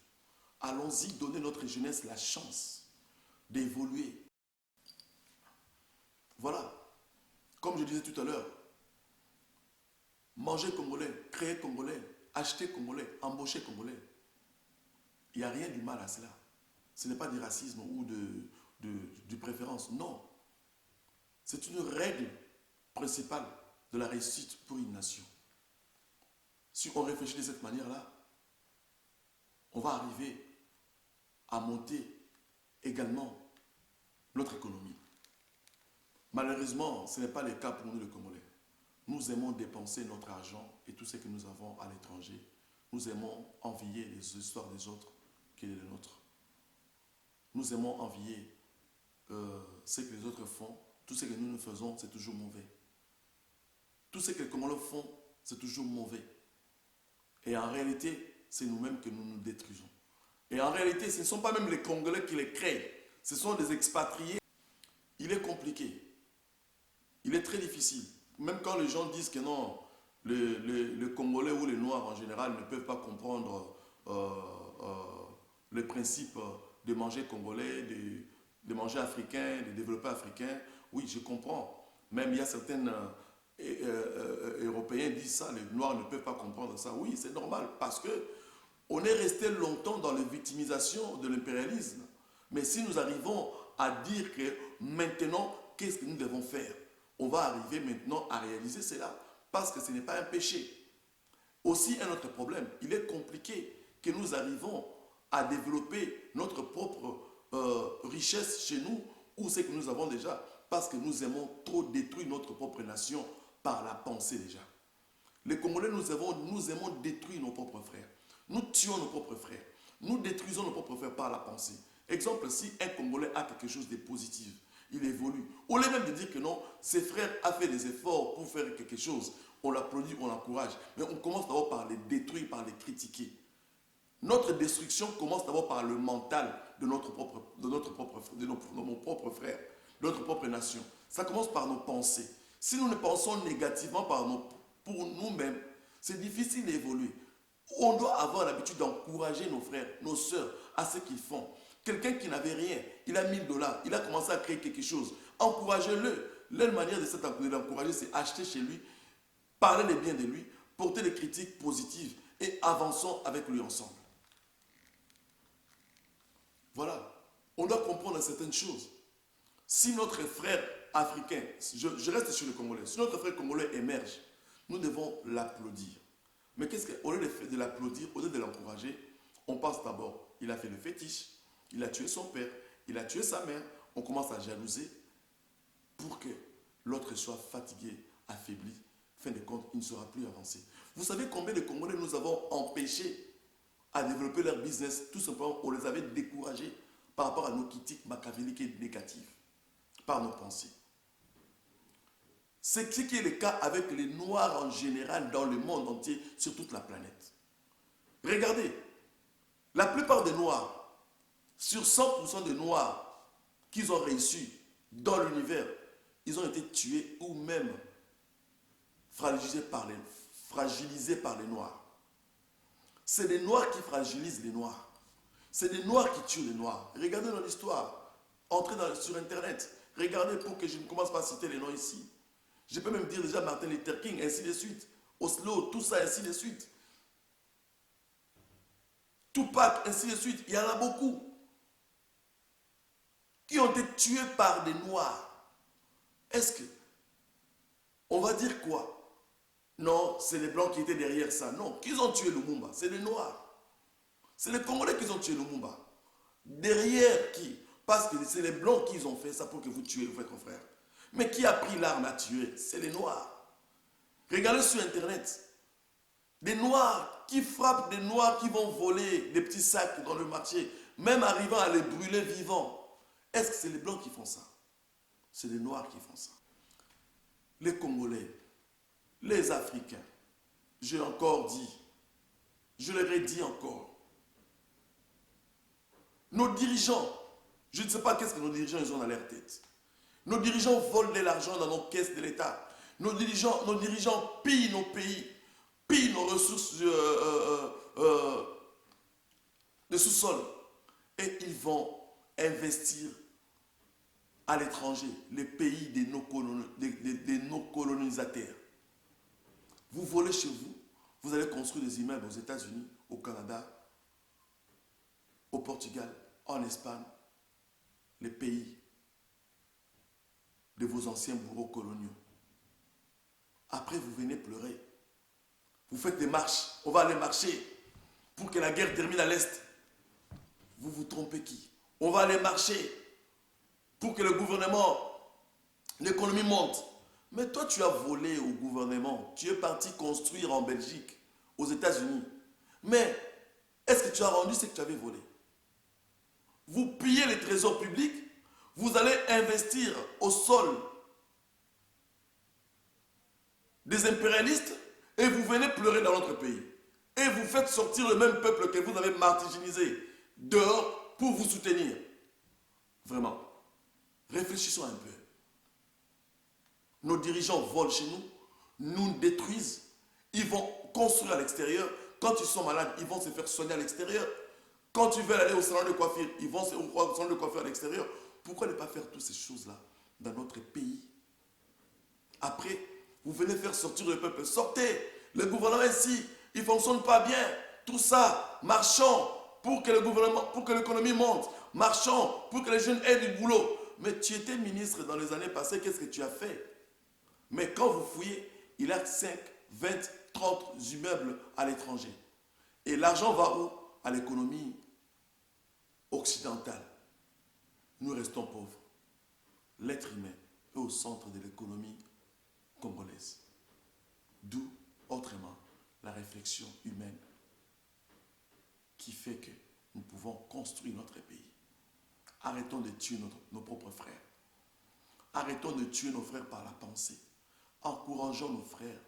Allons-y donner notre jeunesse la chance d'évoluer. Voilà. Comme je disais tout à l'heure, manger congolais, créer congolais, acheter congolais, embaucher congolais. Il n'y a rien du mal à cela. Ce n'est pas du racisme ou de préférence. Non. C'est une règle principale de la réussite pour une nation. Si on réfléchit de cette manière-là, on va arriver à monter également notre économie. Malheureusement, ce n'est pas le cas pour nous les Congolais. Nous aimons dépenser notre argent et tout ce que nous avons à l'étranger. Nous aimons envier les histoires des autres que les nôtres. Nous aimons envier ce que les autres font. Tout ce que nous faisons, c'est toujours mauvais. Tout ce que les Congolais font, c'est toujours mauvais. Et en réalité, c'est nous-mêmes que nous nous détruisons. Et en réalité, ce ne sont pas même les Congolais qui les créent. Ce sont des expatriés. Il est compliqué. Il est très difficile. Même quand les gens disent que non, les Congolais ou les Noirs en général ne peuvent pas comprendre le principe de manger congolais, de manger africain, de développer africain. Oui, je comprends. Même il y a certains Européens qui disent ça, les Noirs ne peuvent pas comprendre ça. Oui, c'est normal, parce que on est resté longtemps dans la victimisation de l'impérialisme. Mais si nous arrivons à dire que maintenant, qu'est-ce que nous devons faire? On va arriver maintenant à réaliser cela, parce que ce n'est pas un péché. Aussi, un autre problème, il est compliqué que nous arrivons à développer notre propre richesse chez nous, ou ce que nous avons déjà, parce que nous aimons trop détruire notre propre nation par la pensée déjà. Les Congolais, nous aimons détruire nos propres frères. Nous tuons nos propres frères. Nous détruisons nos propres frères par la pensée. Exemple, si un Congolais a quelque chose de positif, il évolue. Au lieu même de dire que non, ses frères ont fait des efforts pour faire quelque chose, on l'applaudit, on l'encourage. Mais on commence d'abord par les détruire, par les critiquer. Notre destruction commence d'abord par le mental de mon propre frère, de notre propre nation. Ça commence par nos pensées. Si nous ne pensons négativement pour nous-mêmes, c'est difficile d'évoluer. On doit avoir l'habitude d'encourager nos frères, nos sœurs à ce qu'ils font. Quelqu'un qui n'avait rien, il a $1000, il a commencé à créer quelque chose. Encouragez-le. Leur manière de l'encourager, c'est acheter chez lui, parler les biens de lui, porter des critiques positives et avançons avec lui ensemble. Voilà. On doit comprendre certaines choses. Si notre frère africain, je reste sur le Congolais, si notre frère congolais émerge, nous devons l'applaudir. Mais qu'au lieu de l'applaudir, au lieu de l'encourager, on pense d'abord, il a fait le fétiche, il a tué son père, il a tué sa mère, on commence à jalouser pour que l'autre soit fatigué, affaibli. Fin de compte, il ne sera plus avancé. Vous savez combien de Congolais nous avons empêchés à développer leur business? Tout simplement, on les avait découragés par rapport à nos critiques machiavéliques et négatives, par nos pensées. C'est ce qui est le cas avec les Noirs en général dans le monde entier, sur toute la planète. Regardez, la plupart des Noirs, sur 100% des Noirs qu'ils ont réussi dans l'univers, ils ont été tués ou même fragilisés par les Noirs. C'est les Noirs qui fragilisent les Noirs. C'est les Noirs qui tuent les Noirs. Regardez dans l'histoire. Entrez sur Internet. Regardez pour que je ne commence pas à citer les noms ici. Je peux même dire déjà Martin Luther King, ainsi de suite. Oslo, tout ça, ainsi de suite. Tupac, ainsi de suite. Il y en a beaucoup qui ont été tués par des Noirs. Est-ce que on va dire quoi? Non, c'est les Blancs qui étaient derrière ça. Non, qui ont tué Lumumba? C'est les Noirs. C'est les Congolais qui ont tué Lumumba. Derrière qui? Parce que c'est les Blancs qui ont fait ça pour que vous tuiez votre frère. Mais qui a pris l'arme à tuer? C'est les Noirs. Regardez sur Internet. Des Noirs qui frappent, des Noirs qui vont voler des petits sacs dans le marché, même arrivant à les brûler vivants. Est-ce que c'est les Blancs qui font ça? C'est les Noirs qui font ça. Les Congolais, les Africains, j'ai encore dit, je leur ai dit encore, nos dirigeants, je ne sais pas qu'est-ce que nos dirigeants ils ont dans leur tête. Nos dirigeants volent de l'argent dans nos caisses de l'État. Nos dirigeants pillent nos pays, pillent nos ressources de sous-sol. Et ils vont investir à l'étranger, les pays de nos colonisateurs. Vous volez chez vous, vous allez construire des immeubles aux États-Unis, au Canada, au Portugal, en Espagne, les pays de vos anciens bourreaux coloniaux. Après, vous venez pleurer. Vous faites des marches. On va aller marcher pour que la guerre termine à l'Est. Vous vous trompez qui? On va aller marcher pour que le gouvernement, l'économie monte. Mais toi, tu as volé au gouvernement. Tu es parti construire en Belgique, aux États-Unis. Mais est-ce que tu as rendu ce que tu avais volé? Vous pillez les trésors publics, vous allez investir au sol des impérialistes et vous venez pleurer dans notre pays. Et vous faites sortir le même peuple que vous avez martyrisé dehors pour vous soutenir. Vraiment. Réfléchissons un peu. Nos dirigeants volent chez nous, nous détruisent, ils vont construire à l'extérieur. Quand ils sont malades, ils vont se faire soigner à l'extérieur. Quand ils veulent aller au salon de coiffure, ils vont au salon de coiffure à l'extérieur. Pourquoi ne pas faire toutes ces choses-là dans notre pays? Après, vous venez faire sortir le peuple. Sortez. Le gouvernement ici, il ne fonctionne pas bien. Tout ça, marchons pour que le gouvernement, pour que l'économie monte. Marchons pour que les jeunes aient du boulot. Mais tu étais ministre dans les années passées, qu'est-ce que tu as fait? Mais quand vous fouillez, il y a 5, 20, 30 immeubles à l'étranger. Et l'argent va où? À l'économie occidentale. Nous restons pauvres. L'être humain est au centre de l'économie congolaise. D'où, autrement, la réflexion humaine qui fait que nous pouvons construire notre pays. Arrêtons de tuer nos propres frères. Arrêtons de tuer nos frères par la pensée. Encourageons nos frères.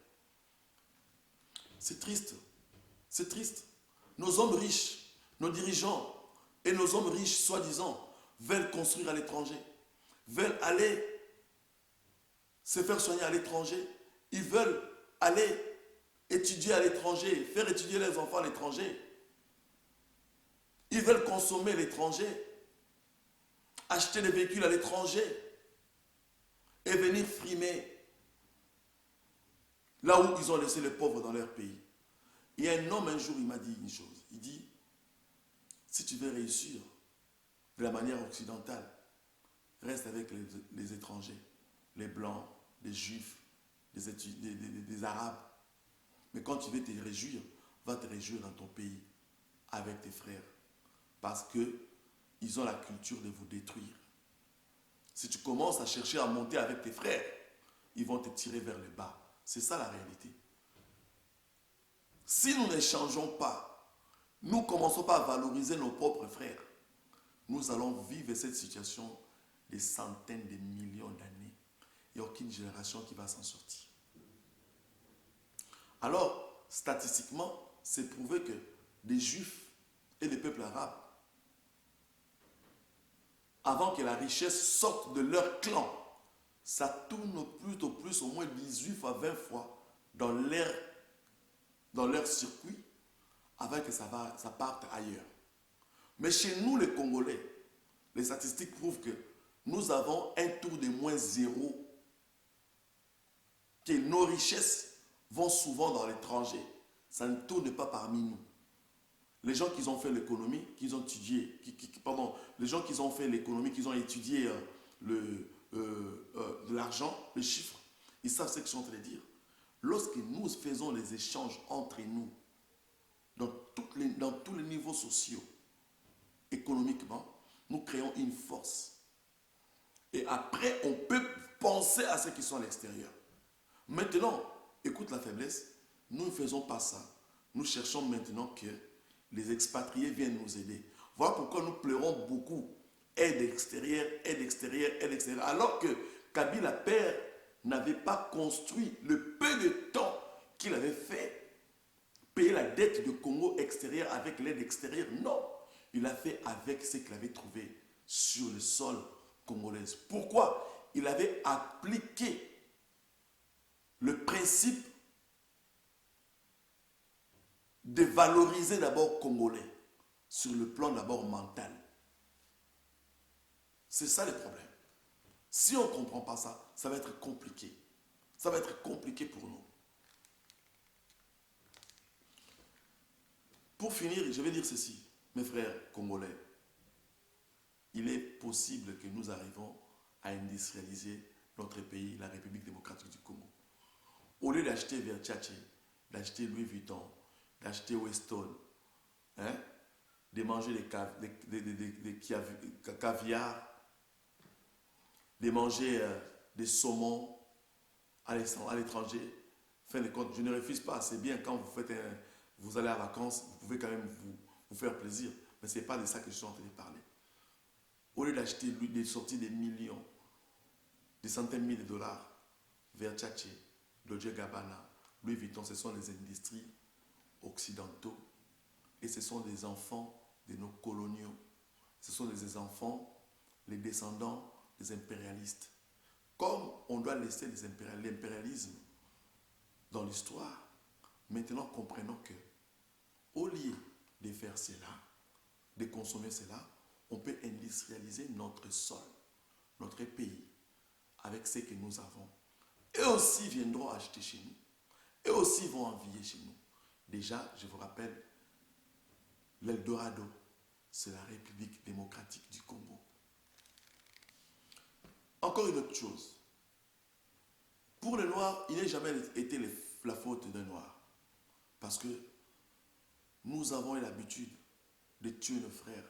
C'est triste. C'est triste. Nos hommes riches, nos dirigeants et nos hommes riches, soi-disant, veulent construire à l'étranger, veulent aller se faire soigner à l'étranger, ils veulent aller étudier à l'étranger, faire étudier les enfants à l'étranger. Ils veulent consommer à l'étranger, acheter des véhicules à l'étranger et venir frimer là où ils ont laissé les pauvres dans leur pays. Il y a un homme un jour, il m'a dit une chose. Il dit, si tu veux réussir de la manière occidentale, reste avec les étrangers, les blancs, les juifs, les arabes. Mais quand tu veux te réjouir, va te réjouir dans ton pays, avec tes frères. Parce qu'ils ont la culture de vous détruire. Si tu commences à chercher à monter avec tes frères, ils vont te tirer vers le bas. C'est ça la réalité. Si nous ne changeons pas, nous ne commençons pas à valoriser nos propres frères, nous allons vivre cette situation des centaines de millions d'années. Il n'y a aucune génération qui va s'en sortir. Alors, statistiquement, c'est prouvé que les Juifs et les peuples arabes, avant que la richesse sorte de leur clan, ça tourne plutôt plus, au moins 18 à 20 fois dans leur circuit, avant que ça parte ailleurs. Mais chez nous, les Congolais, les statistiques prouvent que nous avons un taux de moins zéro, que nos richesses vont souvent dans l'étranger. Ça ne tourne pas parmi nous. Les gens qui ont fait l'économie, qui ont étudié, les gens qui ont fait l'économie, qui ont étudié l'argent, les chiffres, ils savent ce que je suis en train de dire. Lorsque nous faisons les échanges entre nous, dans tous les niveaux sociaux, économiquement, nous créons une force. Et après, on peut penser à ceux qui sont à l'extérieur. Maintenant, écoute la faiblesse, nous ne faisons pas ça. Nous cherchons maintenant que les expatriés viennent nous aider. Voilà pourquoi nous pleurons beaucoup. Aide extérieure, aide extérieure, aide extérieure. Alors que Kabila père n'avait pas construit le peu de temps qu'il avait fait payer la dette de Congo extérieur avec l'aide extérieure. Non, il a fait avec ce qu'il avait trouvé sur le sol congolais. Pourquoi? Il avait appliqué le principe de valoriser d'abord Congolais sur le plan d'abord mental. C'est ça le problème. Si on ne comprend pas ça, ça va être compliqué. Ça va être compliqué pour nous. Pour finir, je vais dire ceci, mes frères congolais. Il est possible que nous arrivons à industrialiser notre pays, la République démocratique du Congo. Au lieu d'acheter Versace, d'acheter Louis Vuitton, d'acheter Weston, de manger des caviar, de manger des saumons à l'étranger. Fin de compte, je ne refuse pas, c'est bien quand vous allez à vacances, vous pouvez quand même vous faire plaisir, mais ce n'est pas de ça que je suis en train de parler. Au lieu d'acheter des sorties des millions, des centaines de milliers de dollars, Versace, Dolce & Gabbana, Louis Vuitton, ce sont des industries occidentaux et ce sont des enfants de nos coloniaux. Ce sont des enfants, les descendants des impérialistes. Comme on doit laisser l'impérialisme dans l'histoire, maintenant comprenons que au lieu de faire cela, de consommer cela, on peut industrialiser notre sol, notre pays, avec ce que nous avons, eux aussi viendront acheter chez nous. Eux aussi vont envier chez nous. Déjà, je vous rappelle, l'Eldorado, c'est la République démocratique du Congo. Encore une autre chose. Pour les Noirs, il n'a jamais été la faute d'un Noir. Parce que nous avons eu l'habitude de tuer nos frères,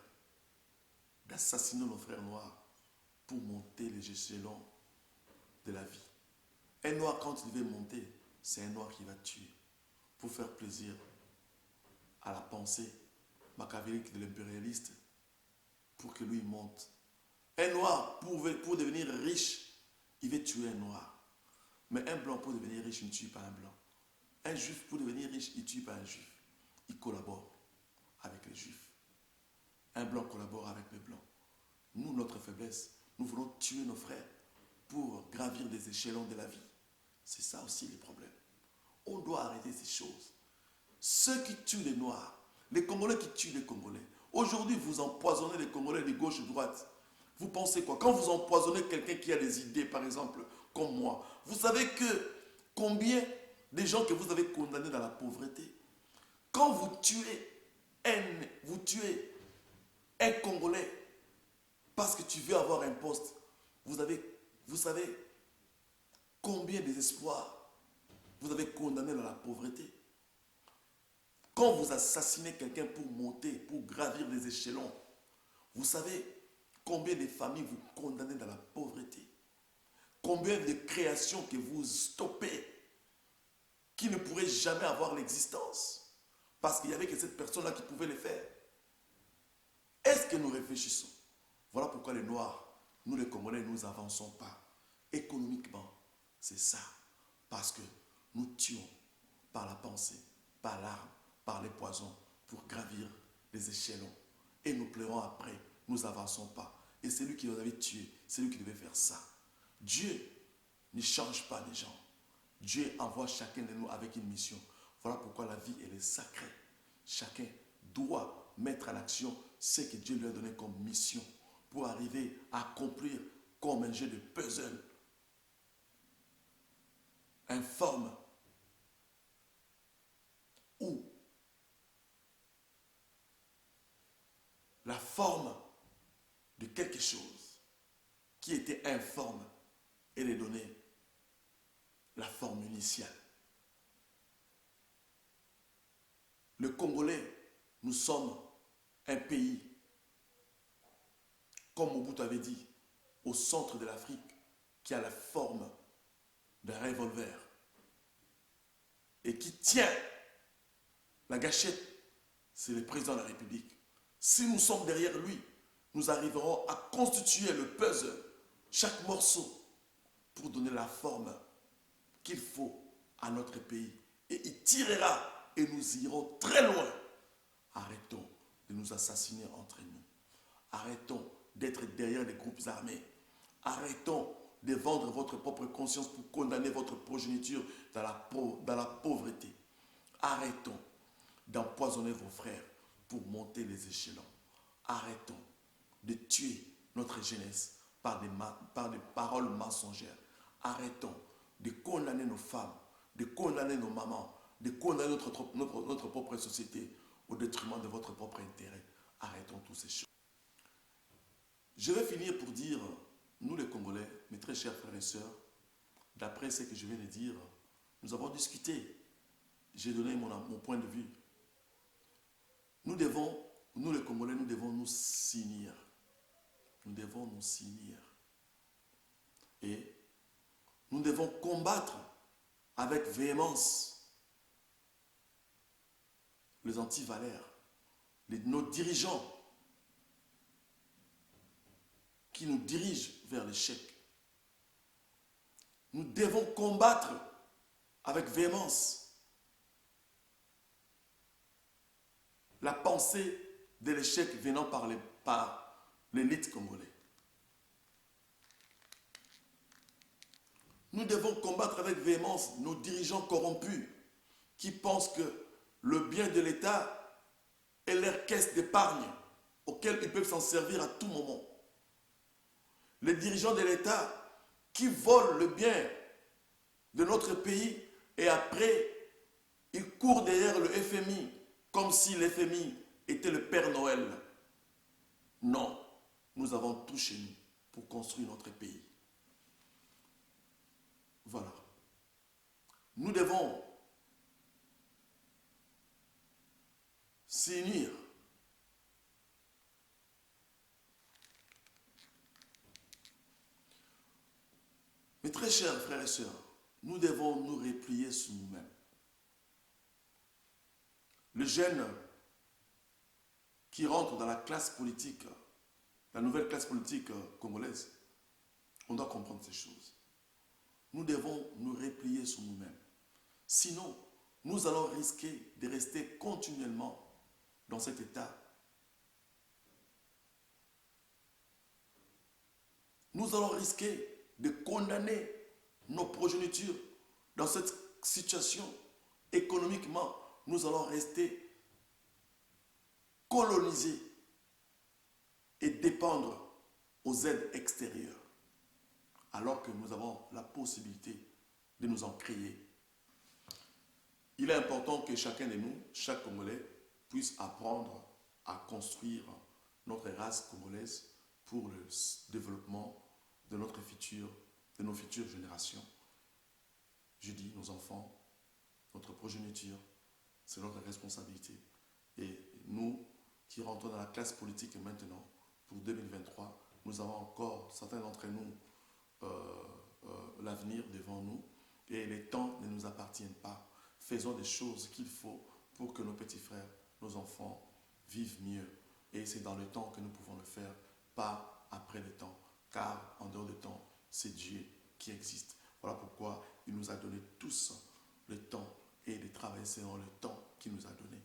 d'assassiner nos frères noirs pour monter les échelons de la vie. Un Noir, quand il veut monter, c'est un Noir qui va tuer pour faire plaisir à la pensée machiavélique de l'impérialiste pour que lui monte. Un Noir, pour devenir riche, il veut tuer un Noir. Mais un Blanc, pour devenir riche, il ne tue pas un Blanc. Un Juif, pour devenir riche, il ne tue pas un Juif. Il collabore avec les Juifs. Un Blanc collabore avec les Blancs. Nous, notre faiblesse, nous voulons tuer nos frères pour gravir des échelons de la vie. C'est ça aussi le problème. On doit arrêter ces choses. Ceux qui tuent les Noirs, les Congolais qui tuent les Congolais. Aujourd'hui, vous empoisonnez les Congolais de gauche et de droite. Vous pensez quoi? Quand vous empoisonnez quelqu'un qui a des idées, par exemple, comme moi, vous savez que combien de gens que vous avez condamnés dans la pauvreté, quand vous tuez un Congolais parce que tu veux avoir un poste, vous savez combien d'espoirs vous avez condamné dans la pauvreté. Quand vous assassinez quelqu'un pour monter, pour gravir les échelons, vous savez combien de familles vous condamnez dans la pauvreté. Combien de créations que vous stoppez qui ne pourraient jamais avoir l'existence parce qu'il n'y avait que cette personne-là qui pouvait le faire. Est-ce que nous réfléchissons? Voilà pourquoi les Noirs, nous les Congolais, nous n'avançons pas. Économiquement, c'est ça. Parce que nous tuons par la pensée, par l'arme, par les poisons, pour gravir les échelons. Et nous pleurons après, nous n'avançons pas. Et c'est lui qui nous avait tués, c'est lui qui devait faire ça. Dieu ne change pas les gens. Dieu envoie chacun de nous avec une mission. Voilà pourquoi la vie, elle est sacrée. Chacun doit mettre en action ce que Dieu lui a donné comme mission pour arriver à accomplir comme un jeu de puzzle informe où la forme de quelque chose qui était informe et les donner la forme initiale. Le Congolais, nous sommes un pays, comme Mobutu avait dit, au centre de l'Afrique, qui a la forme d'un revolver et qui tient la gâchette, c'est le président de la République. Si nous sommes derrière lui, nous arriverons à constituer le puzzle, chaque morceau, pour donner la forme qu'il faut à notre pays. Et il tirera et nous irons très loin. Arrêtons de nous assassiner entre nous. Arrêtons d'être derrière les groupes armés. Arrêtons de vendre votre propre conscience pour condamner votre progéniture dans la pauvreté. Arrêtons d'empoisonner vos frères pour monter les échelons. Arrêtons de tuer notre jeunesse par des paroles mensongères. Arrêtons de condamner nos femmes, de condamner nos mamans, de condamner notre propre société au détriment de votre propre intérêt. Arrêtons toutes ces choses. Je vais finir pour dire, nous les Congolais, mes très chers frères et sœurs, d'après ce que je viens de dire, nous avons discuté. J'ai donné mon point de vue. Nous les Congolais, nous devons nous s'unir. Nous devons nous s'unir. Et nous devons combattre avec véhémence les anti-valeurs, nos dirigeants qui nous dirigent vers l'échec. Nous devons combattre avec véhémence la pensée de l'échec venant par l'élite congolaise. Nous devons combattre avec véhémence nos dirigeants corrompus qui pensent que le bien de l'État est leur caisse d'épargne auquel ils peuvent s'en servir à tout moment. Les dirigeants de l'État qui volent le bien de notre pays et après, ils courent derrière le FMI comme si le FMI était le Père Noël. Non, nous avons tout chez nous pour construire notre pays. Voilà. Nous devons s'unir. Mes très chers frères et sœurs, nous devons nous replier sur nous-mêmes. Le jeune qui rentre dans la classe politique, la nouvelle classe politique congolaise, on doit comprendre ces choses. Nous devons nous replier sur nous-mêmes. Sinon, nous allons risquer de rester continuellement dans cet état. Nous allons risquer de condamner nos progénitures dans cette situation. Économiquement, nous allons rester colonisés et dépendre aux aides extérieures, alors que nous avons la possibilité de nous en créer. Il est important que chacun de nous, chaque Congolais, puisse apprendre à construire notre race congolaise pour le développement de notre futur, de nos futures générations. Je dis nos enfants, notre progéniture, c'est notre responsabilité. Et nous qui rentrons dans la classe politique maintenant, pour 2023, nous avons encore, certains d'entre nous, l'avenir devant nous. Et les temps ne nous appartiennent pas. Faisons des choses qu'il faut pour que nos petits frères, nos enfants vivent mieux. Et c'est dans le temps que nous pouvons le faire, pas après le temps. Car en dehors du temps, c'est Dieu qui existe. Voilà pourquoi il nous a donné tous le temps et de travailler selon le temps qu'il nous a donné.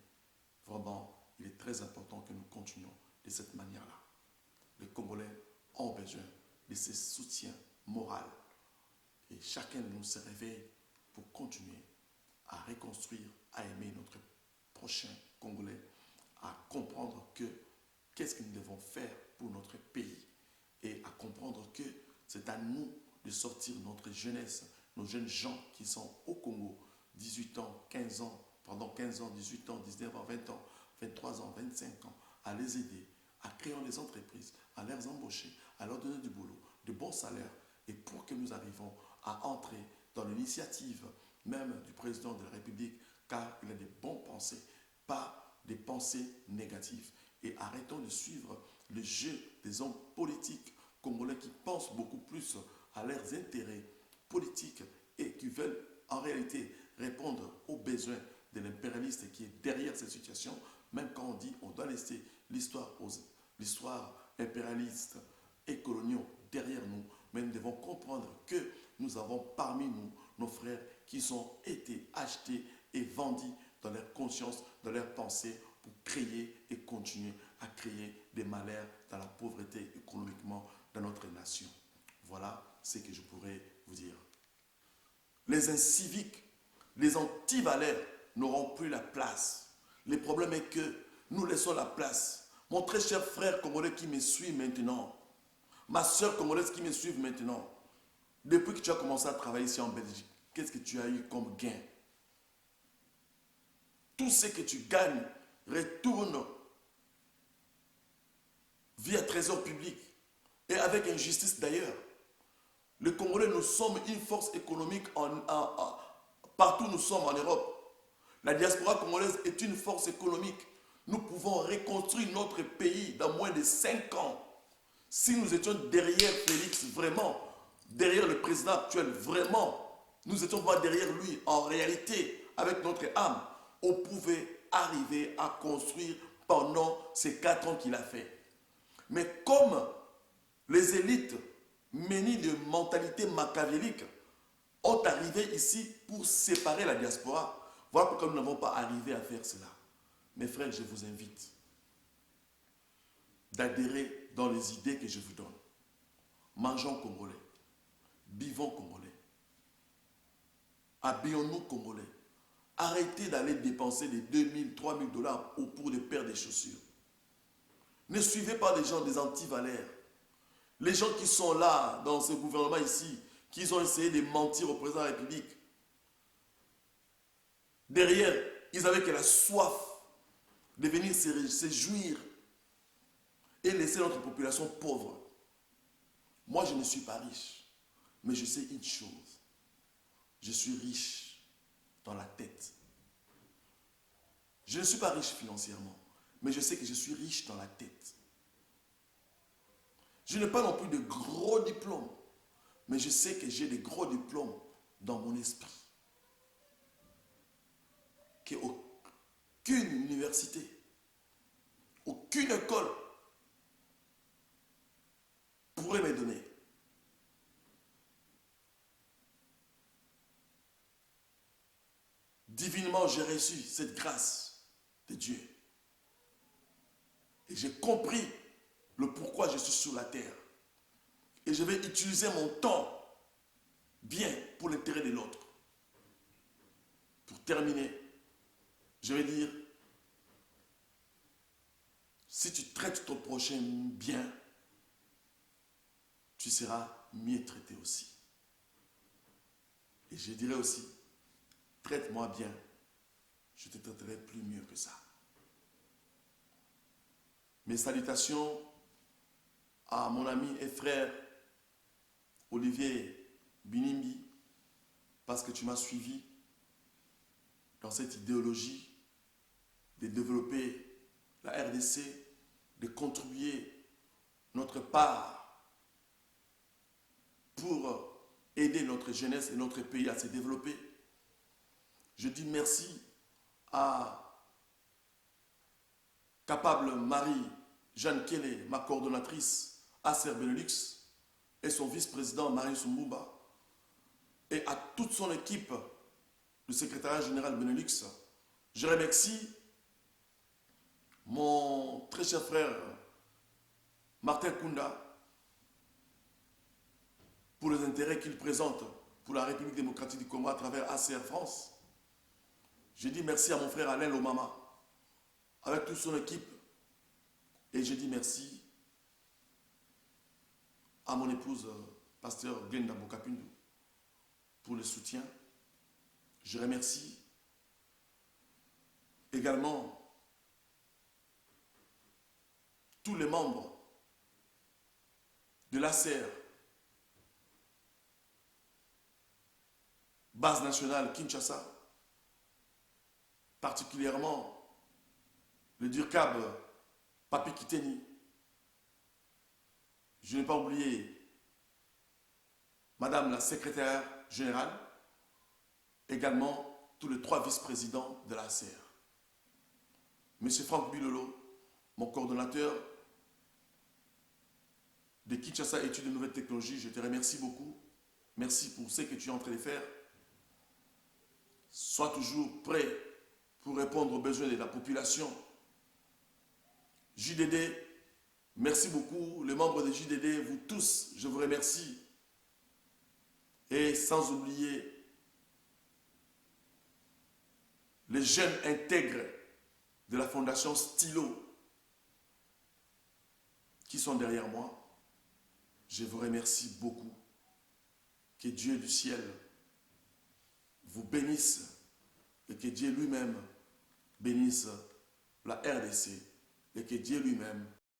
Vraiment, il est très important que nous continuions de cette manière-là. Les Congolais ont besoin de ce soutien moral. Et chacun de nous se réveille pour continuer à reconstruire, à aimer notre prochain Congolais, à comprendre que qu'est-ce que nous devons faire pour notre pays et à comprendre que c'est à nous de sortir notre jeunesse, nos jeunes gens qui sont au Congo, 18 ans, 15 ans, pendant 15 ans, 18 ans, 19 ans, 20 ans, 23 ans, 25 ans, à les aider, à créer des entreprises, à les embaucher, à leur donner du boulot, de bons salaires, et pour que nous arrivions à entrer dans l'initiative même du président de la République, car il a des bonnes pensées, pas des pensées négatives. Et arrêtons de suivre le jeu des hommes politiques congolais qui pensent beaucoup plus à leurs intérêts politiques et qui veulent en réalité répondre aux besoins de l'impérialiste qui est derrière cette situation, même quand on dit on doit laisser l'histoire impérialiste et coloniaux derrière nous, mais nous devons comprendre que nous avons parmi nous nos frères qui ont été achetés et vendus dans leur conscience, dans leurs pensées, pour créer et continuer à créer des malheurs dans la pauvreté économiquement dans notre nation. Voilà ce que je pourrais vous dire. Les inciviques, les antivaleurs n'auront plus la place. Le problème est que nous laissons la place. Mon très cher frère congolais qui me suit maintenant, ma soeur congolaise qui me suit maintenant, depuis que tu as commencé à travailler ici en Belgique, qu'est-ce que tu as eu comme gain? Tout ce que tu gagnes retourne via trésor public et avec injustice d'ailleurs. Les Congolais, nous sommes une force économique partout où nous sommes en Europe. La diaspora congolaise est une force économique. Nous pouvons reconstruire notre pays dans moins de 5 ans. Si nous étions derrière Félix, vraiment, derrière le président actuel, vraiment, nous étions pas derrière lui, en réalité, avec notre âme, on pouvait arriver à construire pendant ces 4 ans qu'il a fait. Mais comme les élites munies de mentalité machiavélique ont arrivé ici pour séparer la diaspora, voilà pourquoi nous n'avons pas arrivé à faire cela. Mes frères, je vous invite d'adhérer dans les idées que je vous donne. Mangeons congolais, buvons congolais, habillons-nous congolais. Arrêtez d'aller dépenser des 2 000, 3 000 dollars pour des paires de chaussures. Ne suivez pas les gens des antivaleurs. Les gens qui sont là, dans ce gouvernement ici, qui ont essayé de mentir au président de la République, Derrière, ils avaient que la soif de venir se jouir et laisser notre population pauvre. Moi, je ne suis pas riche, mais je sais une chose. Je suis riche dans la tête. Je ne suis pas riche financièrement, mais je sais que je suis riche dans la tête. Je n'ai pas non plus de gros diplômes, mais je sais que j'ai des gros diplômes dans mon esprit. Qu'aucune université, aucune école pourrait me donner. Divinement, j'ai reçu cette grâce de Dieu. Et j'ai compris le pourquoi je suis sur la terre. Et je vais utiliser mon temps bien pour l'intérêt de l'autre. Pour terminer, je vais dire, si tu traites ton prochain bien, tu seras mieux traité aussi. Et je dirais aussi, traite-moi bien, je te traiterai plus mieux que ça. Mes salutations à mon ami et frère Olivier Binimbi, parce que tu m'as suivi dans cette idéologie de développer la RDC, de contribuer notre part pour aider notre jeunesse et notre pays à se développer. Je dis merci à Capable Marie-Jeanne Kélé, ma coordonnatrice Acer Benelux, et son vice-président Marie Sumbumba, et à toute son équipe du secrétariat général Benelux. Je remercie mon très cher frère Martin Kounda pour les intérêts qu'il présente pour la République démocratique du Congo à travers ACR France. Je dis merci à mon frère Alain Lomama avec toute son équipe, et je dis merci à mon épouse pasteur Glenda Bokapindu pour le soutien. Je remercie également tous les membres de l'ACR, base nationale Kinshasa, particulièrement le DURCAB Papi Kiteni. Je n'ai pas oublié Madame la secrétaire générale, également tous les 3 vice-présidents de l'ACR. Monsieur Franck Bilolo, mon coordonnateur de Kinshasa Études de Nouvelles Technologies, je te remercie beaucoup. Merci pour ce que tu es en train de faire. Sois toujours prêt pour répondre aux besoins de la population. JDD, merci beaucoup. Les membres de JDD, vous tous, je vous remercie. Et sans oublier les jeunes intègres de la Fondation Stylo qui sont derrière moi. Je vous remercie beaucoup. Que Dieu du ciel vous bénisse et que Dieu lui-même bénisse la RDC et que Dieu lui-même